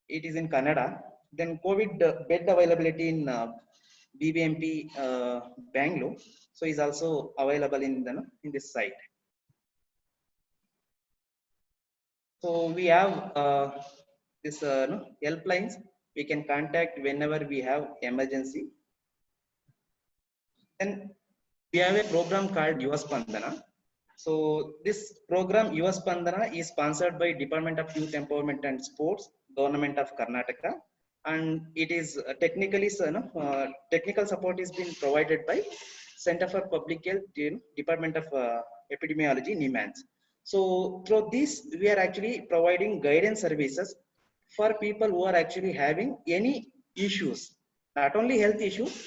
It is in Kannada. Then COVID bed availability in BBMP Bangalore, so is also available in the in this site. So we have this helplines we can contact whenever we have emergency. Then we have a program called Yuva Spandana. So this program Yuva Spandana is sponsored by Department of Youth Empowerment and Sports, Government of Karnataka, and it is technically technical support is being provided by Center for Public Health, Department of Epidemiology, NIMANS. So through this, we are actually providing guidance services for people who are actually having any issues, not only health issues,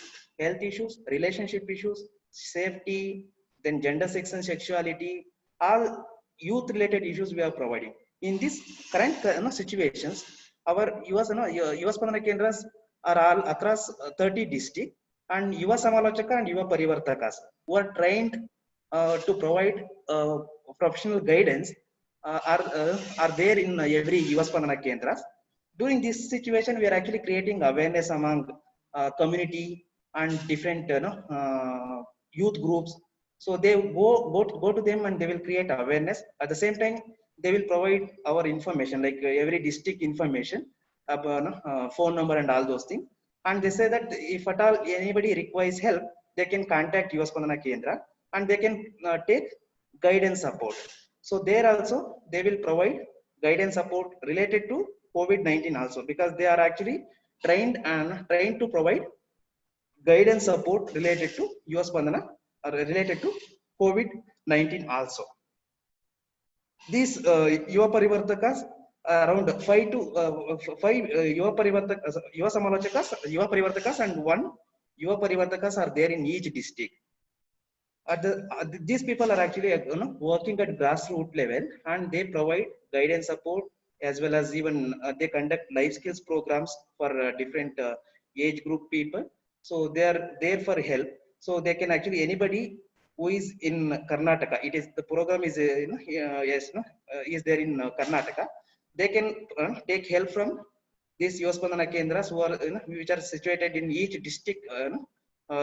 relationship issues, safety, then gender, sex and sexuality, all youth related issues we are providing. In this current situations, our US Spandana Kendras are all across 30 districts, and Yuva Samalochaka and Yuva Parivartakas who are trained to provide professional guidance are there in every US Spandana Kendras. During this situation, we are actually creating awareness among community and different youth groups. So they go to them and they will create awareness. At the same time, they will provide our information, like every district information, phone number and all those things. And they say that if at all anybody requires help, they can contact US Spandana Kendra and they can take guidance support. So there also they will provide guidance support related to COVID-19 also, because they are actually trained to provide guidance support related to US Spandana or related to COVID-19 also. These Yuva Parivartakas, around 5 Yuva Parivartakas, Yuva Samalochakas, Yuva Parivartakas and 1 Yuva Parivartakas are there in each district. These people are actually working at grassroots level, and they provide guidance support, as well as even they conduct life skills programs for different age group people. So they are there for help. So they can actually, anybody who is in Karnataka, it is the program is is there in Karnataka, they can take help from these Yuva Spandana Kendras who are which are situated in each district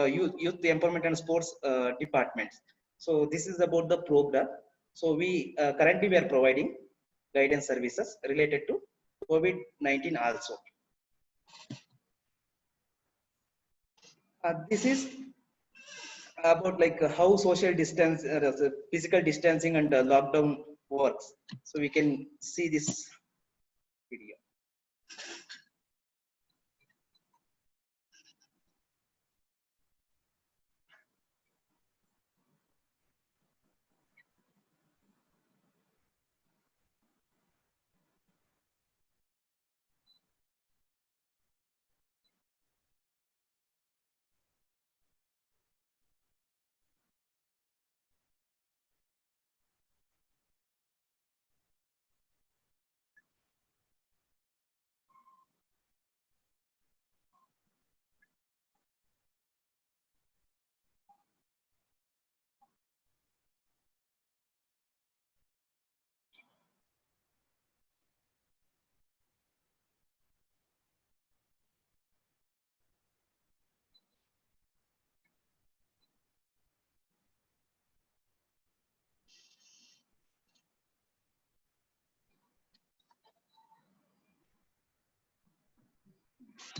youth empowerment and sports departments. So this is about the program. So we currently we are providing guidance services related to COVID-19 also. This is about like how social distance, physical distancing and lockdown works. So we can see this video.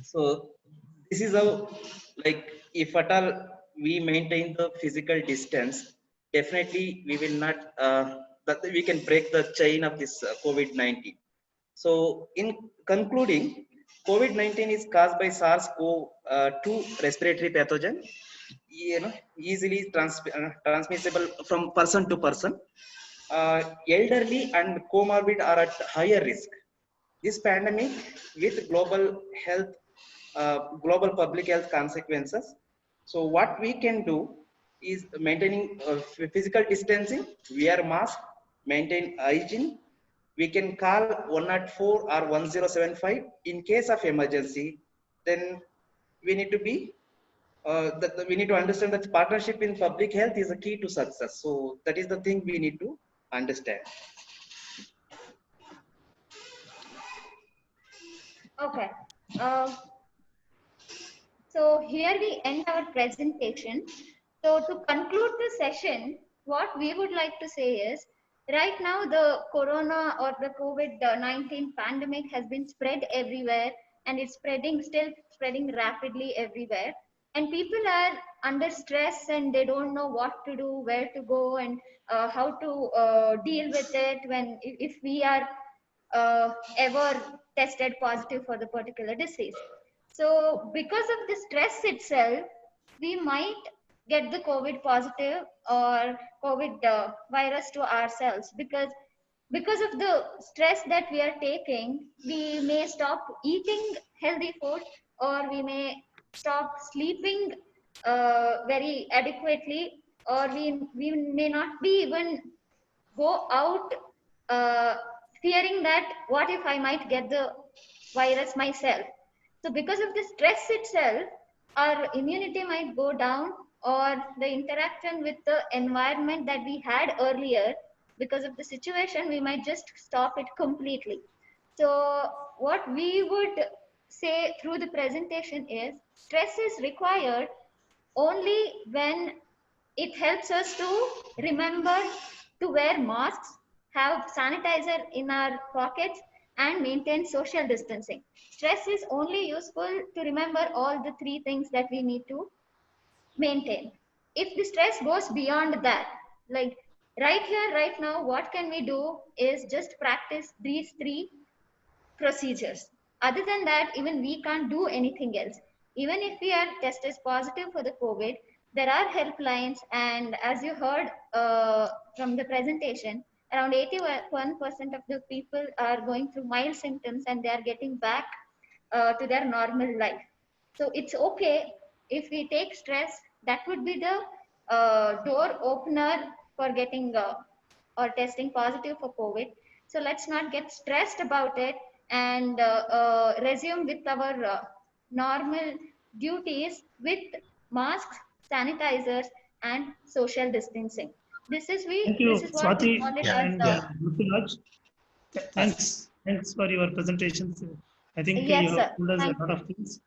So this is how, like, if at all we maintain the physical distance, definitely we will not, that we can break the chain of this COVID-19. So in concluding, COVID-19 is caused by SARS-CoV-2 respiratory pathogen, easily transmissible from person to person. Elderly and comorbid are at higher risk. This pandemic with global public health consequences. So what we can do is maintaining physical distancing, wear mask, maintain hygiene. We can call 104 or 1075 in case of emergency. Then we need to be we need to understand that partnership in public health is a key to success. So that is the thing we need to understand. Okay. Uh, so here we end our presentation. So to conclude the session, what we would like to say is, right now the corona or the COVID-19 pandemic has been spread everywhere, and it's still spreading rapidly everywhere. And people are under stress and they don't know what to do, where to go, and how to deal with it if we are ever tested positive for the particular disease. So because of the stress itself, we might get the COVID positive or COVID virus to ourselves, because of the stress that we are taking, we may stop eating healthy food, or we may stop sleeping very adequately, or we may not be even go out uh, fearing that what if I might get the virus myself. So because of the stress itself, our immunity might go down, or the interaction with the environment that we had earlier, because of the situation, we might just stop it completely. So what we would say through the presentation is, stress is required only when it helps us to remember to wear masks, have sanitizer in our pockets, and maintain social distancing. Stress is only useful to remember all the three things that we need to maintain. If the stress goes beyond that, like right here, right now, what can we do is just practice these three procedures. Other than that, even we can't do anything else. Even if we are tested positive for the COVID, there are helplines, and as you heard from the presentation, around 81% of the people are going through mild symptoms and they are getting back to their normal life. So it's okay if we take stress. That would be the door opener for getting or testing positive for COVID. So let's not get stressed about it, and resume with our normal duties with masks, sanitizers, and social distancing. Thank you, This is what we Swati call it Yeah, as and yeah. Ruturaj. Thanks for your presentations. I think you yes, have sir. told us Thank a lot you. of things.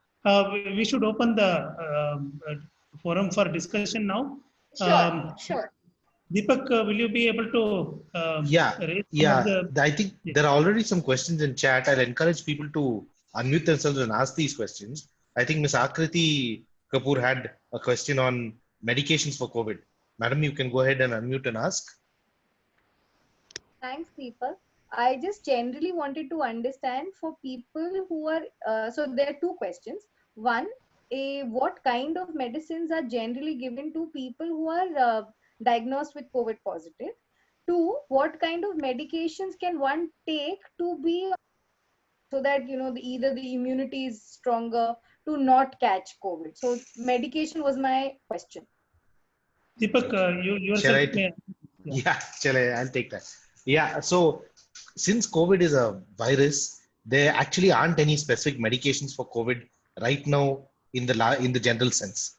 We should open the forum for discussion now. Sure, sure. Deepak, will you be able to Yeah, raise some of yeah. the? I think there are already some questions in chat. I'll encourage people to unmute themselves and ask these questions. I think Ms. Akriti Kapoor had a question on medications for COVID. Madam, you can go ahead and unmute and ask. Thanks, Deepak. I just generally wanted to understand for people who are, so there are two questions. One, what kind of medicines are generally given to people who are diagnosed with COVID positive? Two, what kind of medications can one take to be, so that, either the immunity is stronger to not catch COVID? So medication was my question. Deepak, you Shall yourself I may. Yeah, I'll take that. Yeah, so since COVID is a virus, there actually aren't any specific medications for COVID right now in the general sense.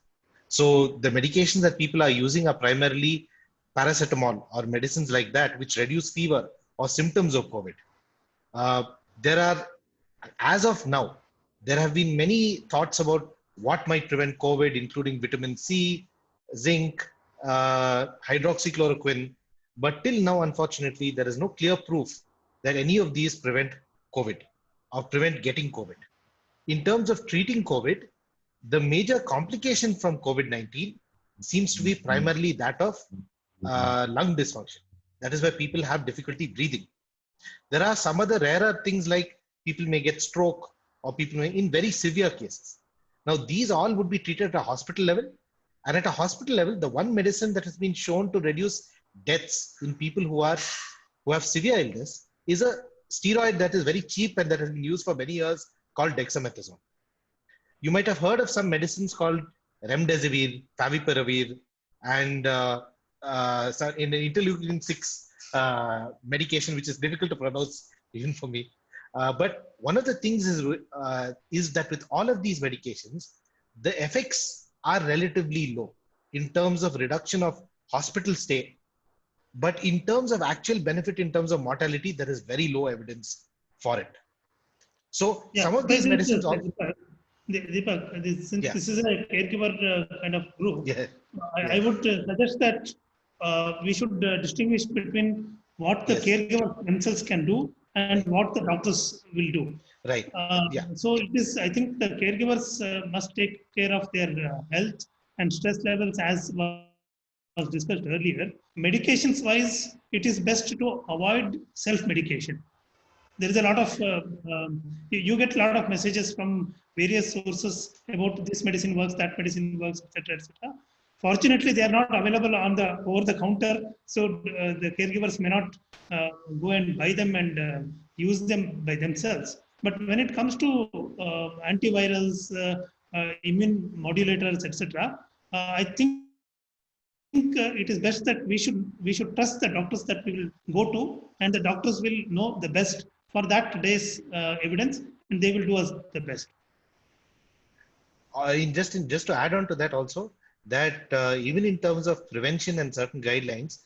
So the medications that people are using are primarily paracetamol or medicines like that, which reduce fever or symptoms of COVID. There are, as of now, there have been many thoughts about what might prevent COVID, including vitamin C, zinc, hydroxychloroquine. But till now, unfortunately, there is no clear proof that any of these prevent COVID or prevent getting COVID. In terms of treating COVID, the major complication from COVID-19 seems to be primarily that of lung dysfunction. That is why people have difficulty breathing. There are some other rarer things like people may get stroke or people may in very severe cases. Now, these all would be treated at a hospital level. And at a hospital level, the one medicine that has been shown to reduce deaths in people who have severe illness is a steroid that is very cheap and that has been used for many years called dexamethasone. You might have heard of some medicines called remdesivir, favipiravir, and in the interleukin-6 medication, which is difficult to pronounce even for me. But one of the things is that with all of these medications, the effects are relatively low in terms of reduction of hospital stay. But in terms of actual benefit, in terms of mortality, there is very low evidence for it. So some of these medicines also. Deepak, this is a caregiver kind of group. Yeah. I would suggest that we should distinguish between what the caregivers themselves can do and what the doctors will do. Right. So it is, I think the caregivers must take care of their health and stress levels as was discussed earlier. Medications wise, it is best to avoid self-medication. There is a lot of, you get a lot of messages from various sources about this medicine works, that medicine works, etc., etc. Fortunately, they are not available on the over the counter, so the caregivers may not go and buy them and use them by themselves. But when it comes to antivirals, immune modulators, etc., I think it is best that we should trust the doctors that we will go to, and the doctors will know the best for that today's evidence, and they will do us the best. Just to add on to that also, that even in terms of prevention and certain guidelines,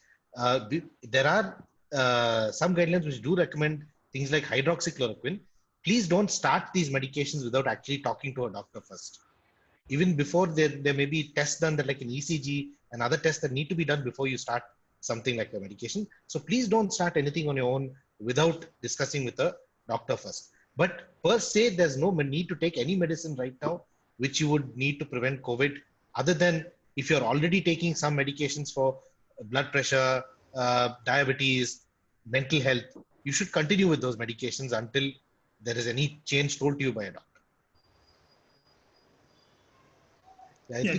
there are some guidelines which do recommend things like hydroxychloroquine. Please don't start these medications without actually talking to a doctor first. Even before there may be tests done that like an ECG and other tests that need to be done before you start something like a medication. So please don't start anything on your own without discussing with a doctor first. But per se, there's no need to take any medicine right now, which you would need to prevent COVID, other than if you're already taking some medications for blood pressure, diabetes, mental health, you should continue with those medications until there is any change told to you by a doctor.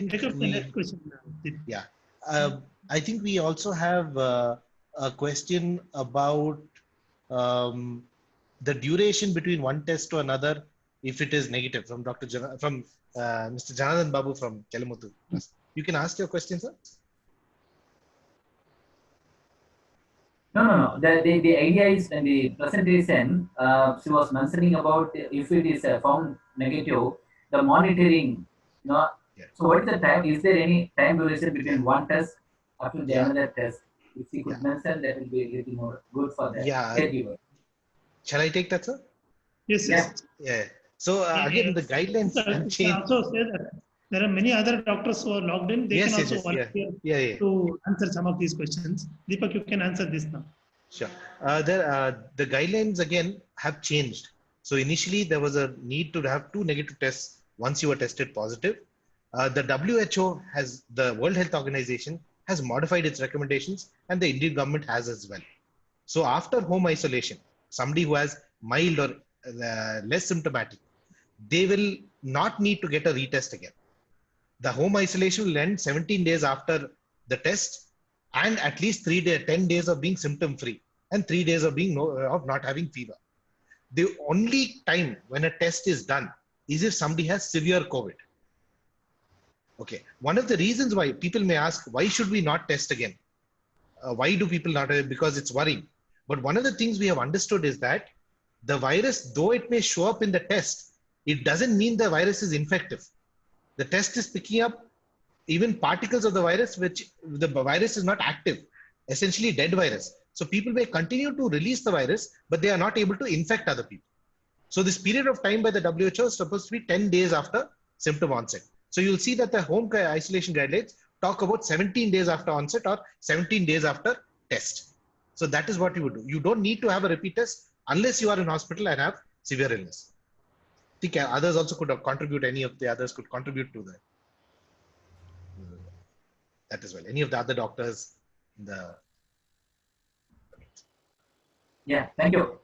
Take up the next question. Yeah. I think we also have a question about the duration between one test to another if it is negative from Mr. Janardhan Babu from Kelamuthu. You can ask your question, sir. No. The idea is in the presentation, she was mentioning about if it is found negative, the monitoring, So what is the time? Is there any time duration between one test after the another test? If you could mention, that will be a little more good for the caregiver. Shall I take that, sir? Yes. Yeah. So again, the guidelines have changed. Also say that there are many other doctors who are logged in. They can also volunteer to answer some of these questions. Deepak, you can answer this now. Sure. The guidelines again have changed. So initially there was a need to have 2 negative tests once you were tested positive. The WHO the World Health Organization has modified its recommendations, and the Indian government has as well. So after home isolation, somebody who has mild or less symptomatic, they will not need to get a retest again. The home isolation will end 17 days after the test, and at least 10 days of being symptom free and 3 days of not having fever. The only time when a test is done is if somebody has severe COVID. Okay. One of the reasons why people may ask, why should we not test again? Why do people not? Because it's worrying. But one of the things we have understood is that the virus, though it may show up in the test, it doesn't mean the virus is infective. The test is picking up even particles of the virus, which the virus is not active, essentially dead virus. So people may continue to release the virus, but they are not able to infect other people. So this period of time by the WHO is supposed to be 10 days after symptom onset. So you'll see that the home isolation guidelines talk about 17 days after onset or 17 days after test. So that is what you would do. You don't need to have a repeat test unless you are in hospital and have severe illness. I think others also could contribute, any of the others could contribute to that. that as well. Any of the other doctors in the Yeah, thank you.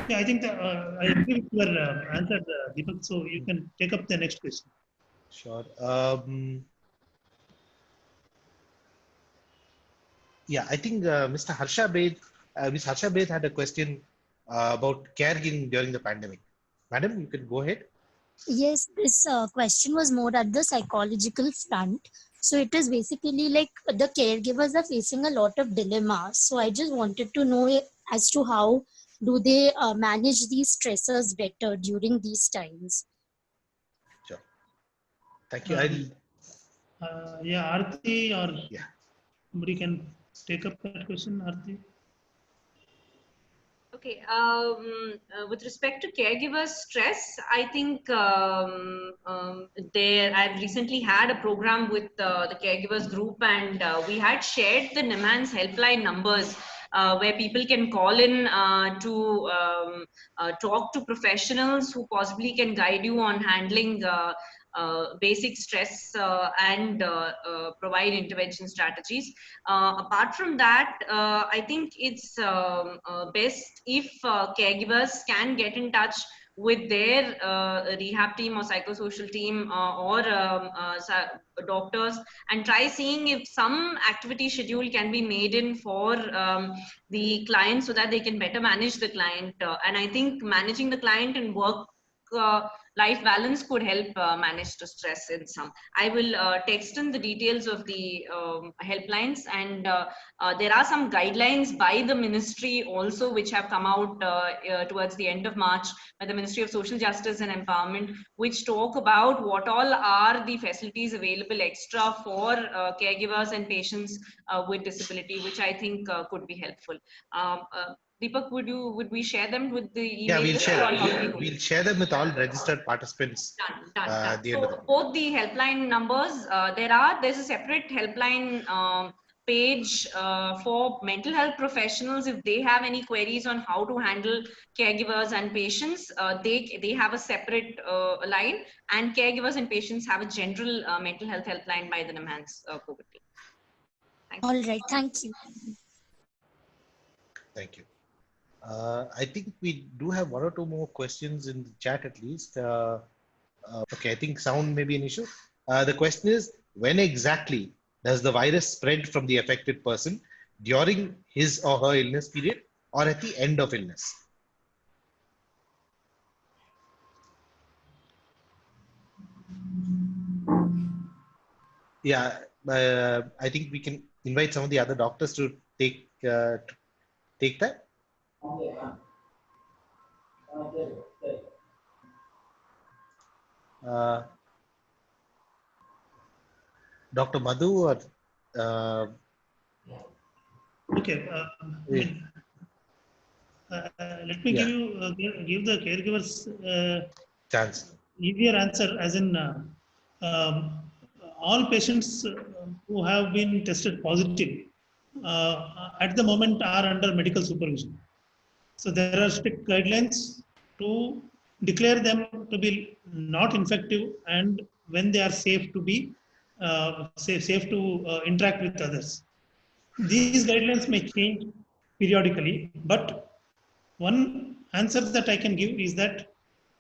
Yeah, I think I agree with your answer, Deepak. So you can take up the next question. Sure. Yeah, I think Mr. Harsha Bed, Ms. Harsha Bed had a question about caregiving during the pandemic. Madam, you can go ahead. Yes, this question was more at the psychological front. So it is basically like the caregivers are facing a lot of dilemmas. So I just wanted to know as to how do they manage these stressors better during these times. Sure. Thank you. Yeah, Aarti or Yeah. somebody can take up that question, Aarti. Okay. With respect to caregiver stress, I think I've recently had a program with the caregivers group, and we had shared the NIMHANS helpline numbers where people can call in to talk to professionals who possibly can guide you on handling basic stress and provide intervention strategies. Apart from that, I think it's best if caregivers can get in touch with their rehab team or psychosocial team or doctors and try seeing if some activity schedule can be made in for the client so that they can better manage the client. And I think managing the client and work life balance could help manage the stress in some. I will text in the details of the helplines, and there are some guidelines by the ministry also which have come out towards the end of March by the Ministry of Social Justice and Empowerment, which talk about what all are the facilities available extra for caregivers and patients with disability, which I think could be helpful. Deepak, would we share them with the email? Yeah, we'll share them with all registered participants. Done. At the end of the So both the helpline numbers, there's a separate helpline page for mental health professionals. If they have any queries on how to handle caregivers and patients, they have a separate line, and caregivers and patients have a general mental health helpline by the NIMHANS COVID team. Thanks. All right, thank you. Thank you. I think we do have one or two more questions in the chat at least. Okay, I think sound may be an issue. The question is, when exactly does the virus spread from the affected person? During his or her illness period or at the end of illness? Yeah, I think we can invite some of the other doctors to take that. Dr. Madhu or Okay. Let me give the caregivers chance. Easier answer, as in all patients who have been tested positive at the moment are under medical supervision. So there are strict guidelines to declare them to be not infective and when they are safe to be safe to interact with others. These guidelines may change periodically, but one answer that I can give is that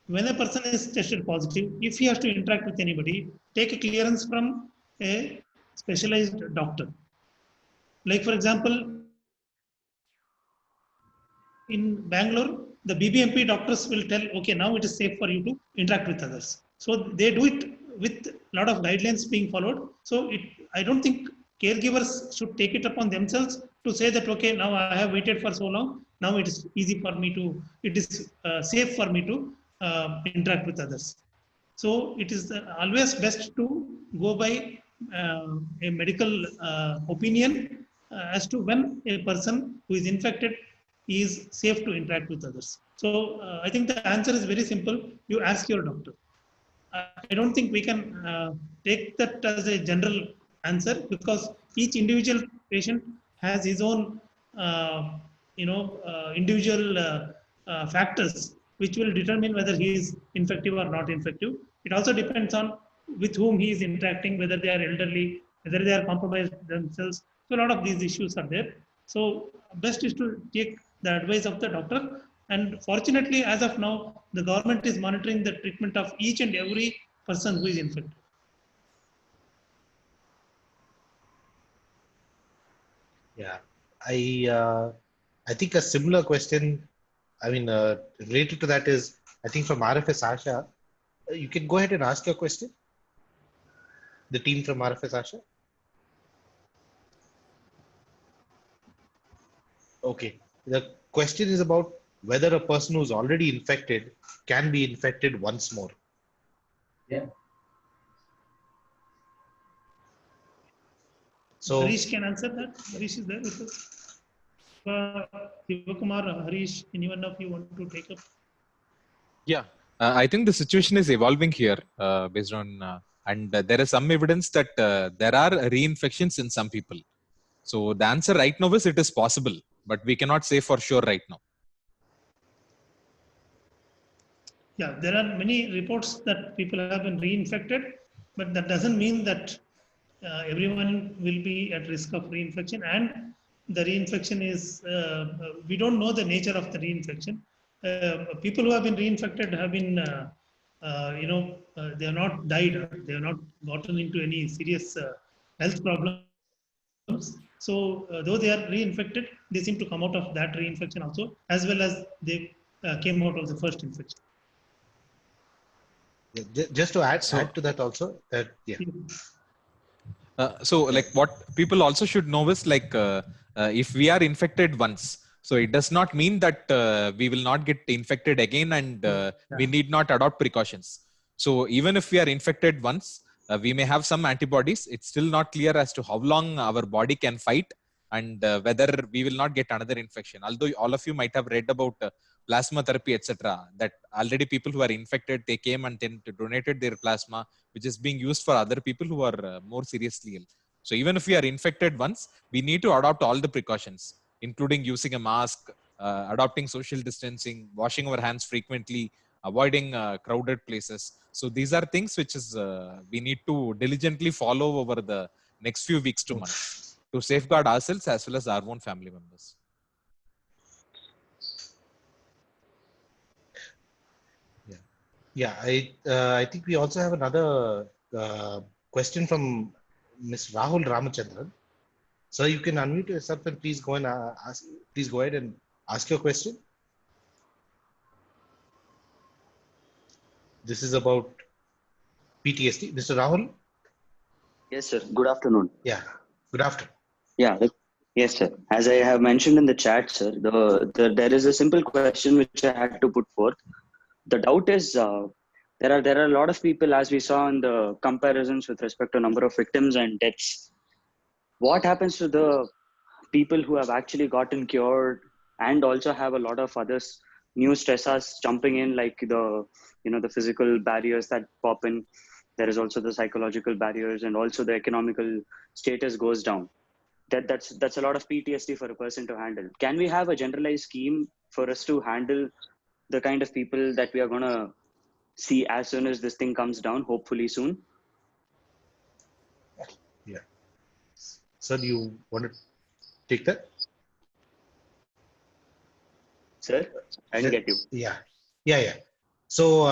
when a person is tested positive, if he has to interact with anybody, take a clearance from a specialized doctor. Like for example, in Bangalore, the BBMP doctors will tell, okay, now it is safe for you to interact with others. So they do it with a lot of guidelines being followed. So I don't think caregivers should take it upon themselves to say that, okay, now I have waited for so long, now it is easy for me to, it is safe for me to interact with others. So it is always best to go by a medical opinion as to when a person who is infected is safe to interact with others. So I think the answer is very simple. You ask your doctor. I don't think we can take that as a general answer because each individual patient has his own, individual factors which will determine whether he is infective or not infective. It also depends on with whom he is interacting, whether they are elderly whether they are compromised themselves. So a lot of these issues are there. So best is to take the advice of the doctor. And fortunately, as of now, the government is monitoring the treatment of each and every person who is infected. Yeah, I think a similar question, related to that is, I think from RFS Asha, you can go ahead and ask your question. The team from RFS Asha. Okay. The question is about whether a person who's already infected can be infected once more. Yeah. So Harish can answer that. Harish is there with us. Sivakumar, Harish, anyone of you want to take up? Yeah, I think the situation is evolving here based on, and there is some evidence that there are reinfections in some people. So the answer right now is it is possible, but we cannot say for sure right now. Yeah, there are many reports that people have been reinfected, but that doesn't mean that everyone will be at risk of reinfection. And the reinfection is, we don't know the nature of the reinfection. People who have been reinfected have been, they have not died, they have not gotten into any serious health problems. So though they are reinfected, they seem to come out of that reinfection also, as well as they came out of the first infection. just to add to that also, that so like what people also should know is like if we are infected once, so it does not mean that we will not get infected again and we need not adopt precautions. So even if we are infected once, we may have some antibodies. It's still not clear as to how long our body can fight and whether we will not get another infection. Although all of you might have read about plasma therapy, etc., that already people who are infected, they came and then donated their plasma, which is being used for other people who are more seriously ill. So even if we are infected once, we need to adopt all the precautions, including using a mask, adopting social distancing, washing our hands frequently, avoiding crowded places. So these are things which is we need to diligently follow over the next few weeks to months to safeguard ourselves as well as our own family members. Yeah, I think we also have another question from Ms. Rahul Ramachandran. So you can unmute yourself and please go and please go ahead and ask your question. This is about PTSD. Mr. Rahul? Yes, sir. Good afternoon. Yeah, good afternoon. Yeah, yes, sir. As I have mentioned in the chat, sir, there is a simple question which I had to put forth. The doubt is there are a lot of people, as we saw in the comparisons with respect to number of victims and deaths. What happens to the people who have actually gotten cured and also have a lot of others new stressors jumping in, like the physical barriers that pop in? There is also the psychological barriers, and also the economical status goes down. That's a lot of PTSD for a person to handle. Can we have a generalized scheme for us to handle the kind of people that we are going to see as soon as this thing comes down, hopefully soon? Yeah. Sir, do you want to take that? Sir, I didn't get you. Yeah. So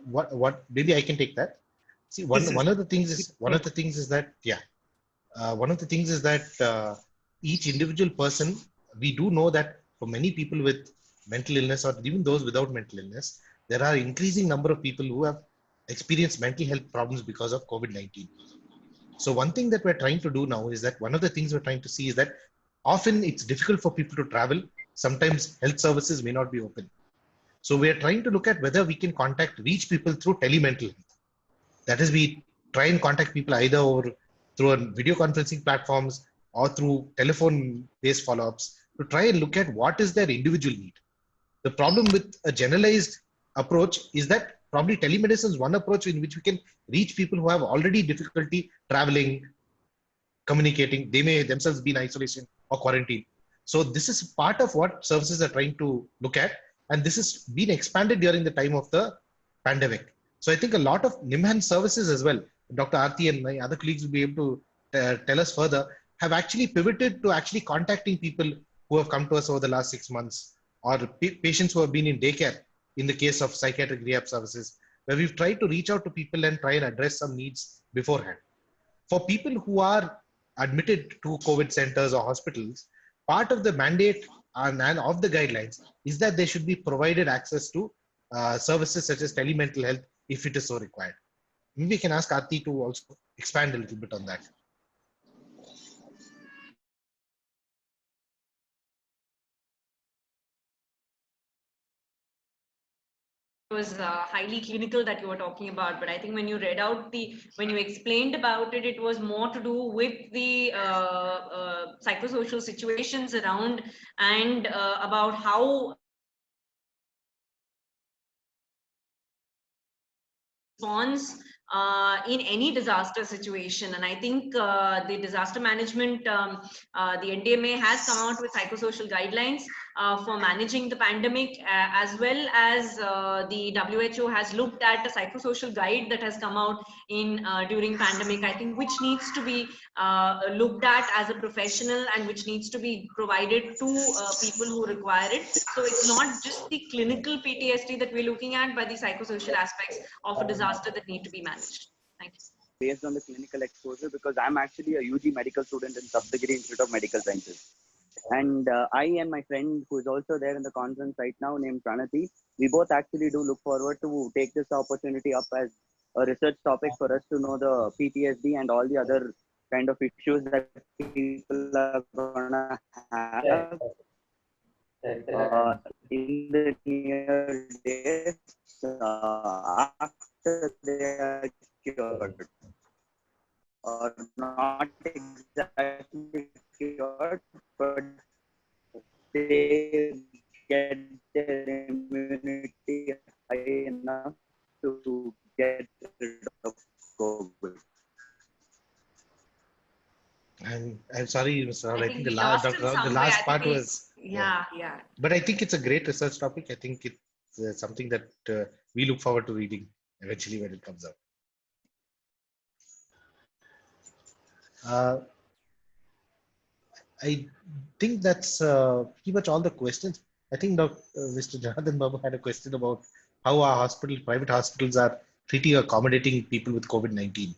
what maybe I can take that. See, one of the things is that each individual person, we do know that for many people with mental illness, or even those without mental illness, there are increasing number of people who have experienced mental health problems because of COVID-19. So one thing that we're trying to do now is that one of the things we're trying to see is that often it's difficult for people to travel. Sometimes health services may not be open. So we're trying to look at whether we can reach people through telemental health. That is, we try and contact people either through video conferencing platforms or through telephone-based follow-ups to try and look at what is their individual need. The problem with a generalized approach is that probably telemedicine is one approach in which we can reach people who have already difficulty traveling, communicating. They may themselves be in isolation or quarantine. So this is part of what services are trying to look at. And this has been expanded during the time of the pandemic. So I think a lot of NIMHANS services as well. Dr. Aarti and my other colleagues will be able to tell us further, have actually pivoted to actually contacting people who have come to us over the last 6 months, or patients who have been in daycare in the case of psychiatric rehab services, where we've tried to reach out to people and try and address some needs beforehand. For people who are admitted to COVID centers or hospitals, part of the mandate and of the guidelines is that they should be provided access to services such as telemental health if it is so required. Maybe we can ask Aarti to also expand a little bit on that. Was highly clinical that you were talking about, but I think when you read out when you explained about it, it was more to do with the psychosocial situations around and about how response in any disaster situation. And I think the disaster management, the NDMA has come out with psychosocial guidelines for managing the pandemic, as well as the WHO has looked at a psychosocial guide that has come out in during pandemic, I think, which needs to be looked at as a professional and which needs to be provided to people who require it. So it's not just the clinical PTSD that we're looking at, but the psychosocial aspects of a disaster that need to be managed. Thank you. Based on the clinical exposure, because I'm actually a UG medical student in Saptagiri Institute of Medical Sciences. And I and my friend who is also there in the conference right now named Pranati, we both actually do look forward to take this opportunity up as a research topic for us to know the PTSD and all the other kind of issues that people are gonna have in the near days after they are cured, or not exactly cured, but they get their immunity high enough to get rid of COVID. I'm sorry, Mr. Rao, I think the we last, lost him Dr. Rao, the somewhere. last I part think was. yeah. But I think it's a great research topic. I think it's something that we look forward to reading eventually when it comes out. I think that's pretty much all the questions. I think Mr. Janardhan Babu had a question about how our private hospitals are treating or accommodating people with COVID-19.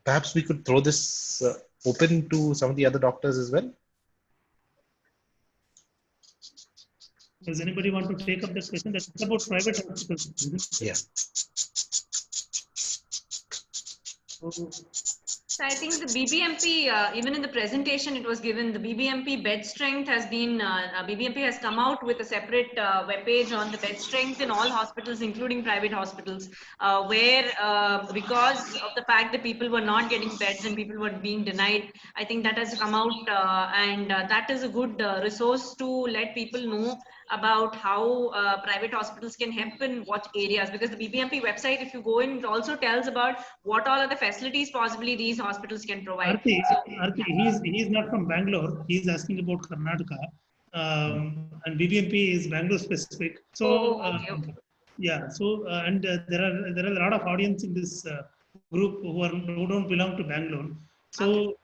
Perhaps we could throw this open to some of the other doctors as well. Does anybody want to take up this question? That's about private hospitals. Yeah. So I think the BBMP, even in the presentation it was given, the BBMP bed strength has been, BBMP has come out with a separate webpage on the bed strength in all hospitals, including private hospitals, where because of the fact that people were not getting beds and people were being denied, I think that has come out and that is a good resource to let people know about how private hospitals can help in what areas, because the BBMP website, if you go in, it also tells about what all are the facilities possibly these hospitals can provide. Aarti, he's not from Bangalore. He's asking about Karnataka, and BBMP is Bangalore specific. So okay. yeah. So and there are a lot of audience in this group who don't belong to Bangalore. So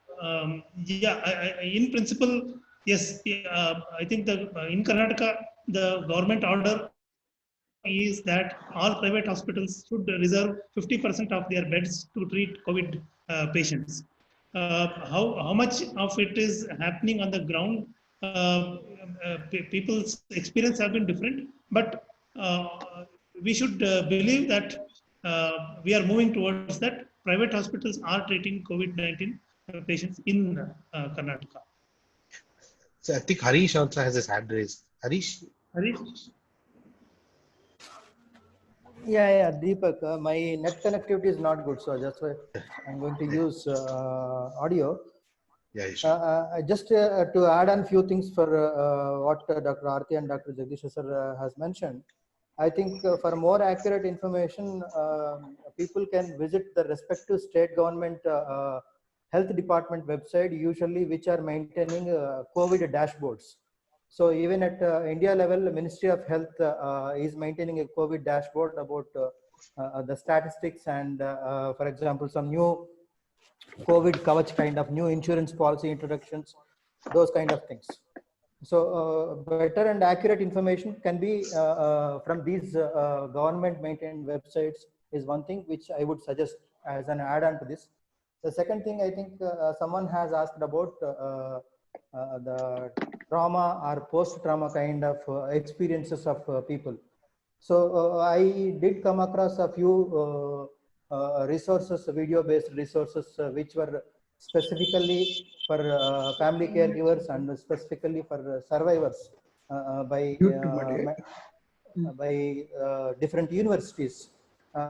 yeah, in principle, yes. I think in Karnataka the government order is that all private hospitals should reserve 50% of their beds to treat COVID patients. How much of it is happening on the ground? People's experience have been different, but we should believe that we are moving towards that. Private hospitals are treating COVID-19 patients in Karnataka. So I think Harish also has his hand raised. Harish? Yeah, Deepak, my net connectivity is not good, so that's why I'm going to use audio. Yeah, sure. Just to add on few things for what Dr. Aarti and Dr. Jagdish sir has mentioned, I think for more accurate information, people can visit the respective state government health department website, usually which are maintaining COVID dashboards. So even at India level, the Ministry of Health is maintaining a COVID dashboard about the statistics and, for example, some new COVID Kavach kind of new insurance policy introductions, those kind of things. So better and accurate information can be from these government maintained websites is one thing which I would suggest as an add-on to this. The second thing, I think someone has asked about the trauma or post-trauma kind of experiences of people. So I did come across a few resources, video-based resources, which were specifically for family caregivers and specifically for survivors by different universities,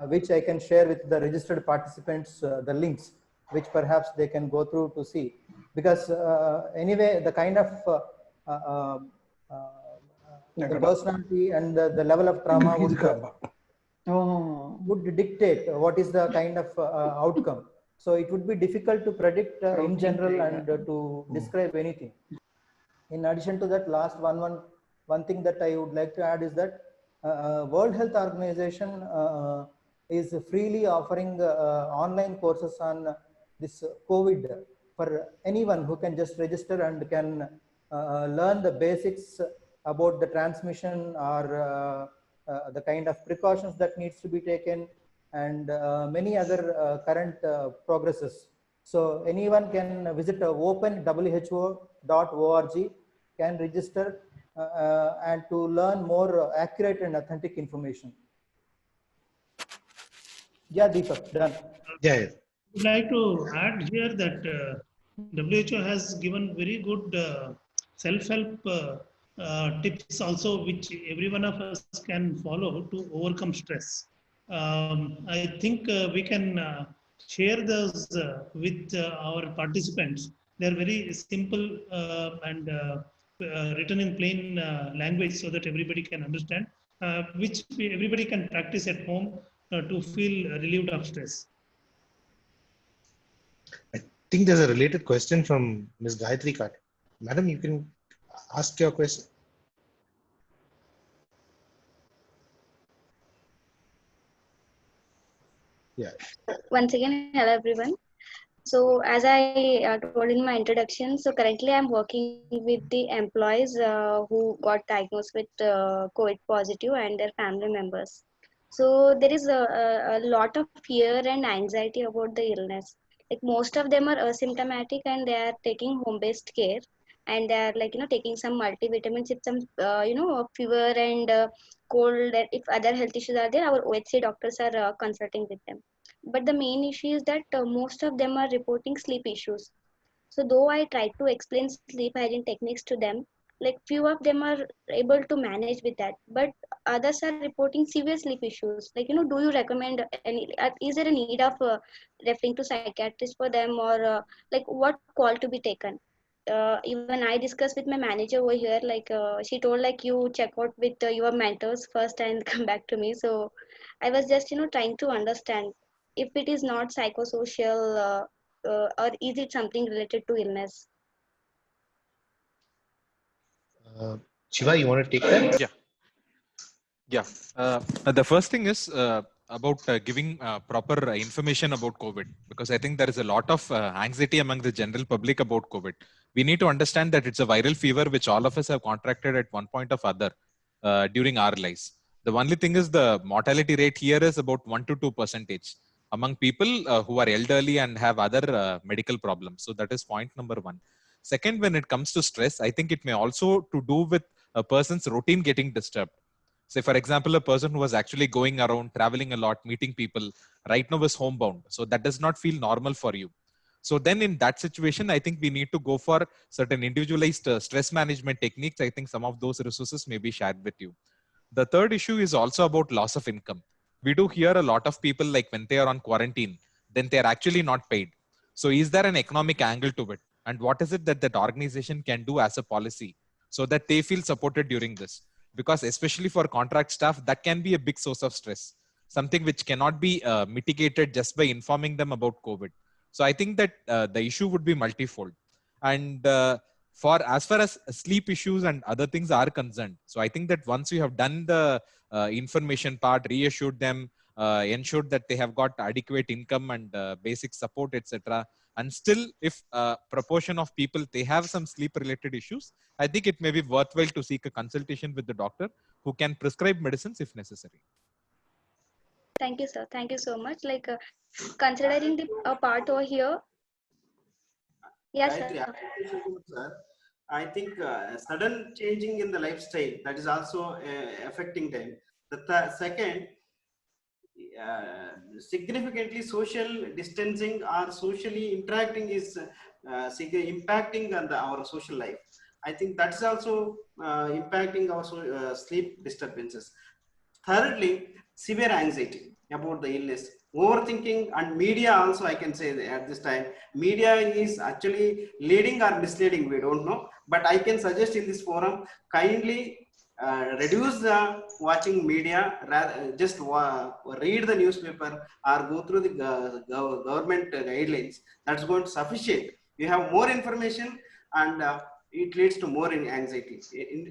which I can share with the registered participants the links, which perhaps they can go through to see. Because anyway, the kind of the personality and the level of trauma would dictate what is the kind of outcome. So it would be difficult to predict in general and to describe anything. In addition to that, last one thing that I would like to add is that World Health Organization is freely offering online courses on this COVID for anyone who can just register and can learn the basics about the transmission or the kind of precautions that needs to be taken and many other current progresses. So anyone can visit openwho.org, can register and to learn more accurate and authentic information. Yeah, Deepak, done. Yeah. I would like to add here that WHO has given very good self-help tips also, which every one of us can follow to overcome stress. I think we can share those with our participants. They're very simple and written in plain language so that everybody can understand, which everybody can practice at home to feel relieved of stress. I think there's a related question from Ms. Gayatri Kat. Madam, you can ask your question. Yeah. Once again, hello everyone. So as I told in my introduction, so currently I'm working with the employees who got diagnosed with COVID positive and their family members. So there is a lot of fear and anxiety about the illness. Like most of them are asymptomatic and they are taking home-based care, and they are like taking some multivitamins. If some fever and cold, that if other health issues are there, our OHC doctors are consulting with them. But the main issue is that most of them are reporting sleep issues. So though I tried to explain sleep hygiene techniques to them, like few of them are able to manage with that, but others are reporting severe sleep issues. Like, do you recommend any, is there a need of referring to psychiatrist for them, or like what call to be taken? Even I discussed with my manager over here, like she told like you check out with your mentors first and come back to me. So I was just, trying to understand if it is not psychosocial or is it something related to illness? Shiva, you want to take that? Yeah. The first thing is about giving proper information about COVID, because I think there is a lot of anxiety among the general public about COVID. We need to understand that it's a viral fever which all of us have contracted at one point or other during our lives. The only thing is the mortality rate here is about 1 to 2% among people who are elderly and have other medical problems. So that is point number one. Second, when it comes to stress, I think it may also to do with a person's routine getting disturbed. Say, for example, a person who was actually going around, traveling a lot, meeting people, right now is homebound. So that does not feel normal for you. So then in that situation, I think we need to go for certain individualized stress management techniques. I think some of those resources may be shared with you. The third issue is also about loss of income. We do hear a lot of people like when they are on quarantine, then they are actually not paid. So is there an economic angle to it? And what is it that that organization can do as a policy so that they feel supported during this? Because especially for contract staff, that can be a big source of stress, something which cannot be mitigated just by informing them about COVID. So I think that the issue would be multifold. And for as far as sleep issues and other things are concerned, so I think that once you have done the information part, reassured them, ensured that they have got adequate income and basic support, etc., and still if proportion of people they have some sleep related issues, I think it may be worthwhile to seek a consultation with the doctor who can prescribe medicines if necessary. Thank you, sir. Thank you so much. Like considering the part over here. Yes, sir. I think sudden changing in the lifestyle, that is also affecting them. The second, significantly social distancing or socially interacting is impacting on our social life. I think that's also impacting our sleep disturbances. Thirdly, severe anxiety about the illness, overthinking, and media also, I can say at this time, media is actually leading or misleading, we don't know. But I can suggest in this forum, kindly reduce the watching media, just read the newspaper or go through the government guidelines. That's going to sufficient. You have more information and it leads to more anxiety.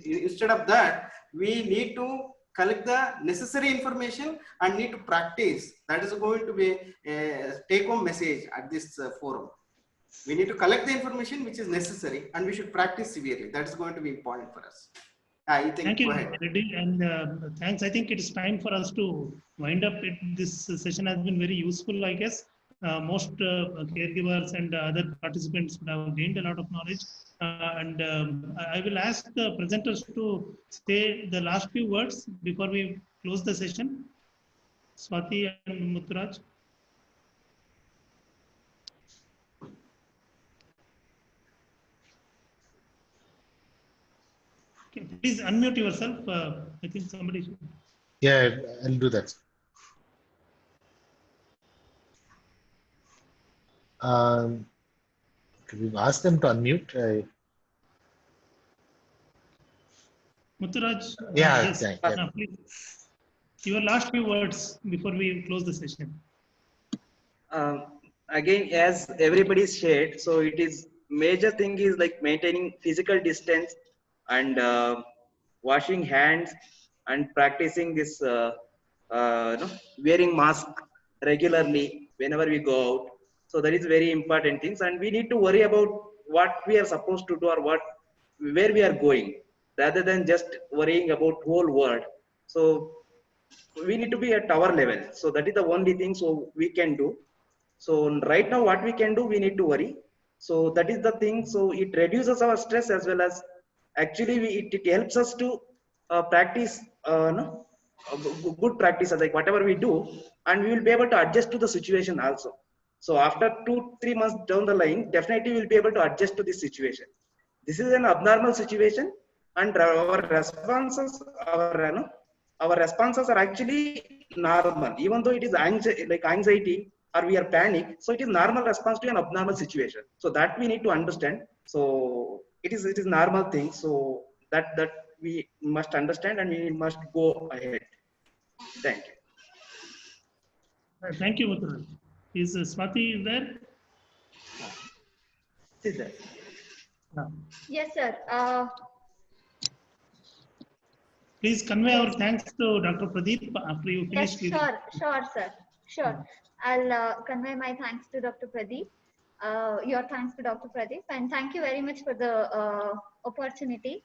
Instead of that, we need to collect the necessary information and need to practice. That is going to be a take-home message at this forum. We need to collect the information which is necessary and we should practice severely. That is going to be important for us. I think, thank you, Reddy, and thanks. I think it is time for us to wind up. This session has been very useful, I guess. Most caregivers and other participants have gained a lot of knowledge. And I will ask the presenters to say the last few words before we close the session. Swati and Mutturaj. Okay, please unmute yourself. I think somebody should. Yeah, I'll do that. We've asked them to unmute. Mutturaj. Yeah, yes. Please. Your last few words before we close the session. Again, as everybody shared, so it is major thing is like maintaining physical distance and washing hands and practicing this wearing mask regularly whenever we go out. So that is very important things, and we need to worry about what we are supposed to do or where we are going, rather than just worrying about whole world. So we need to be at our level. So that is the only thing so we can do. So right now what we can do, we need to worry. So that is the thing. So it reduces our stress as well as actually it helps us to practice good practices, like whatever we do, and we will be able to adjust to the situation also. So after 2-3 months down the line, definitely we'll be able to adjust to this situation. This is an abnormal situation, and our responses are actually normal, even though it is anxiety or we are panic. So it is normal response to an abnormal situation. So that we need to understand. So it is normal thing. So that we must understand and we must go ahead. Thank you. Thank you, Mutturaj. Is Swati there? Is there? No. Yes, sir. Please convey our thanks to Dr. Pradeep after you finish. Yes, sure, sir. Sure. I'll convey my thanks to Dr. Pradeep. Your thanks to Dr. Pradeep, and thank you very much for the opportunity.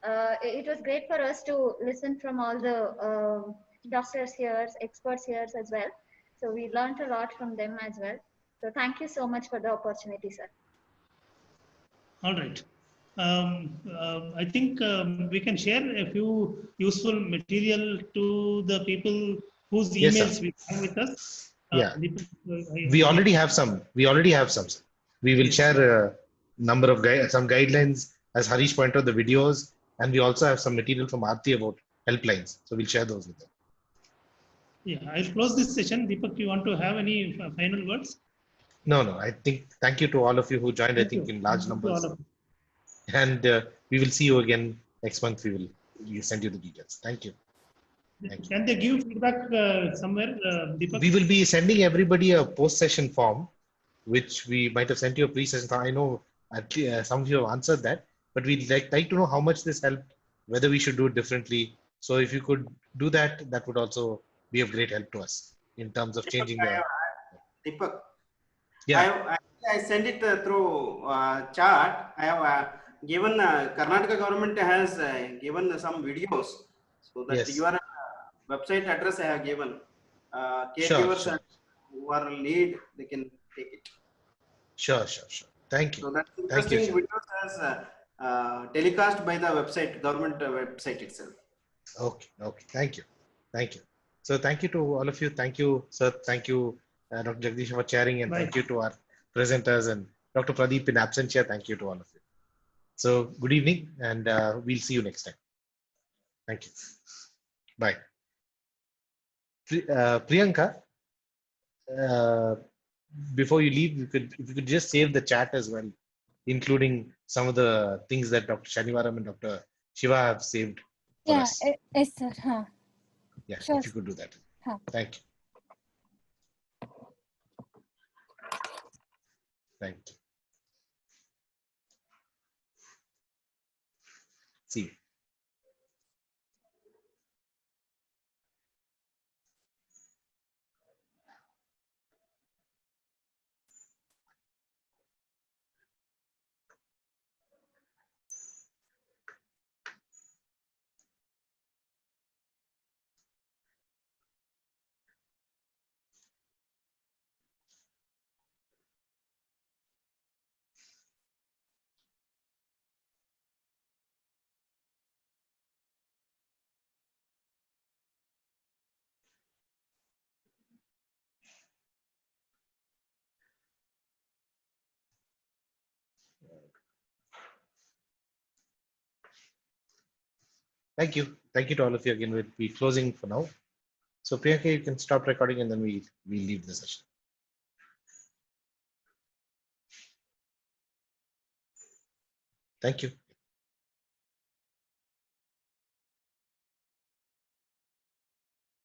It was great for us to listen from all the doctors here, experts here as well. So we learned a lot from them as well. So thank you so much for the opportunity, sir. All right. I think we can share a few useful material to the people whose emails we have with us. Yeah, we already have some. We will share a number of some guidelines, as Harish pointed out, the videos, and we also have some material from Aarti about helplines. So we'll share those with them. Yeah, I'll close this session. Deepak, you want to have any final words? No. I think thank you to all of you who joined. I think in large numbers. And we will see you again next month. We will send you the details. Thank you. Can they give feedback somewhere, Deepak? We will be sending everybody a post-session form, which we might have sent you a pre-session. I know some of you have answered that. but we'd like to know how much this helped, whether we should do it differently. So if you could do that, that would also be of great help to us in terms of changing the. Deepak, Yeah. I sent it through chat. I have given Karnataka government has given some videos, so that Yes. your website address I have given. Sure, Caregivers sure. who are lead, they can take it. Sure. Thank you. So that's Thank you, interesting sure. videos as telecast by the website, government website itself. Okay. Thank you. So thank you to all of you. Thank you, sir. Thank you, Dr. Jagdish, for chairing, and thank you to our presenters and Dr. Pradeep in absentia. Thank you to all of you. So good evening, and we'll see you next time. Thank you. Bye. Priyanka, before you leave, if you could just save the chat as well, including some of the things that Dr. Shanivaram and Dr. Shiva have saved for us. Yes, sir. Huh. Yeah, Sure. if you could do that. Huh. Thank you. See you. Thank you. Thank you to all of you again. We'll be closing for now. So Priyanka, you can stop recording and then we leave the session. Thank you.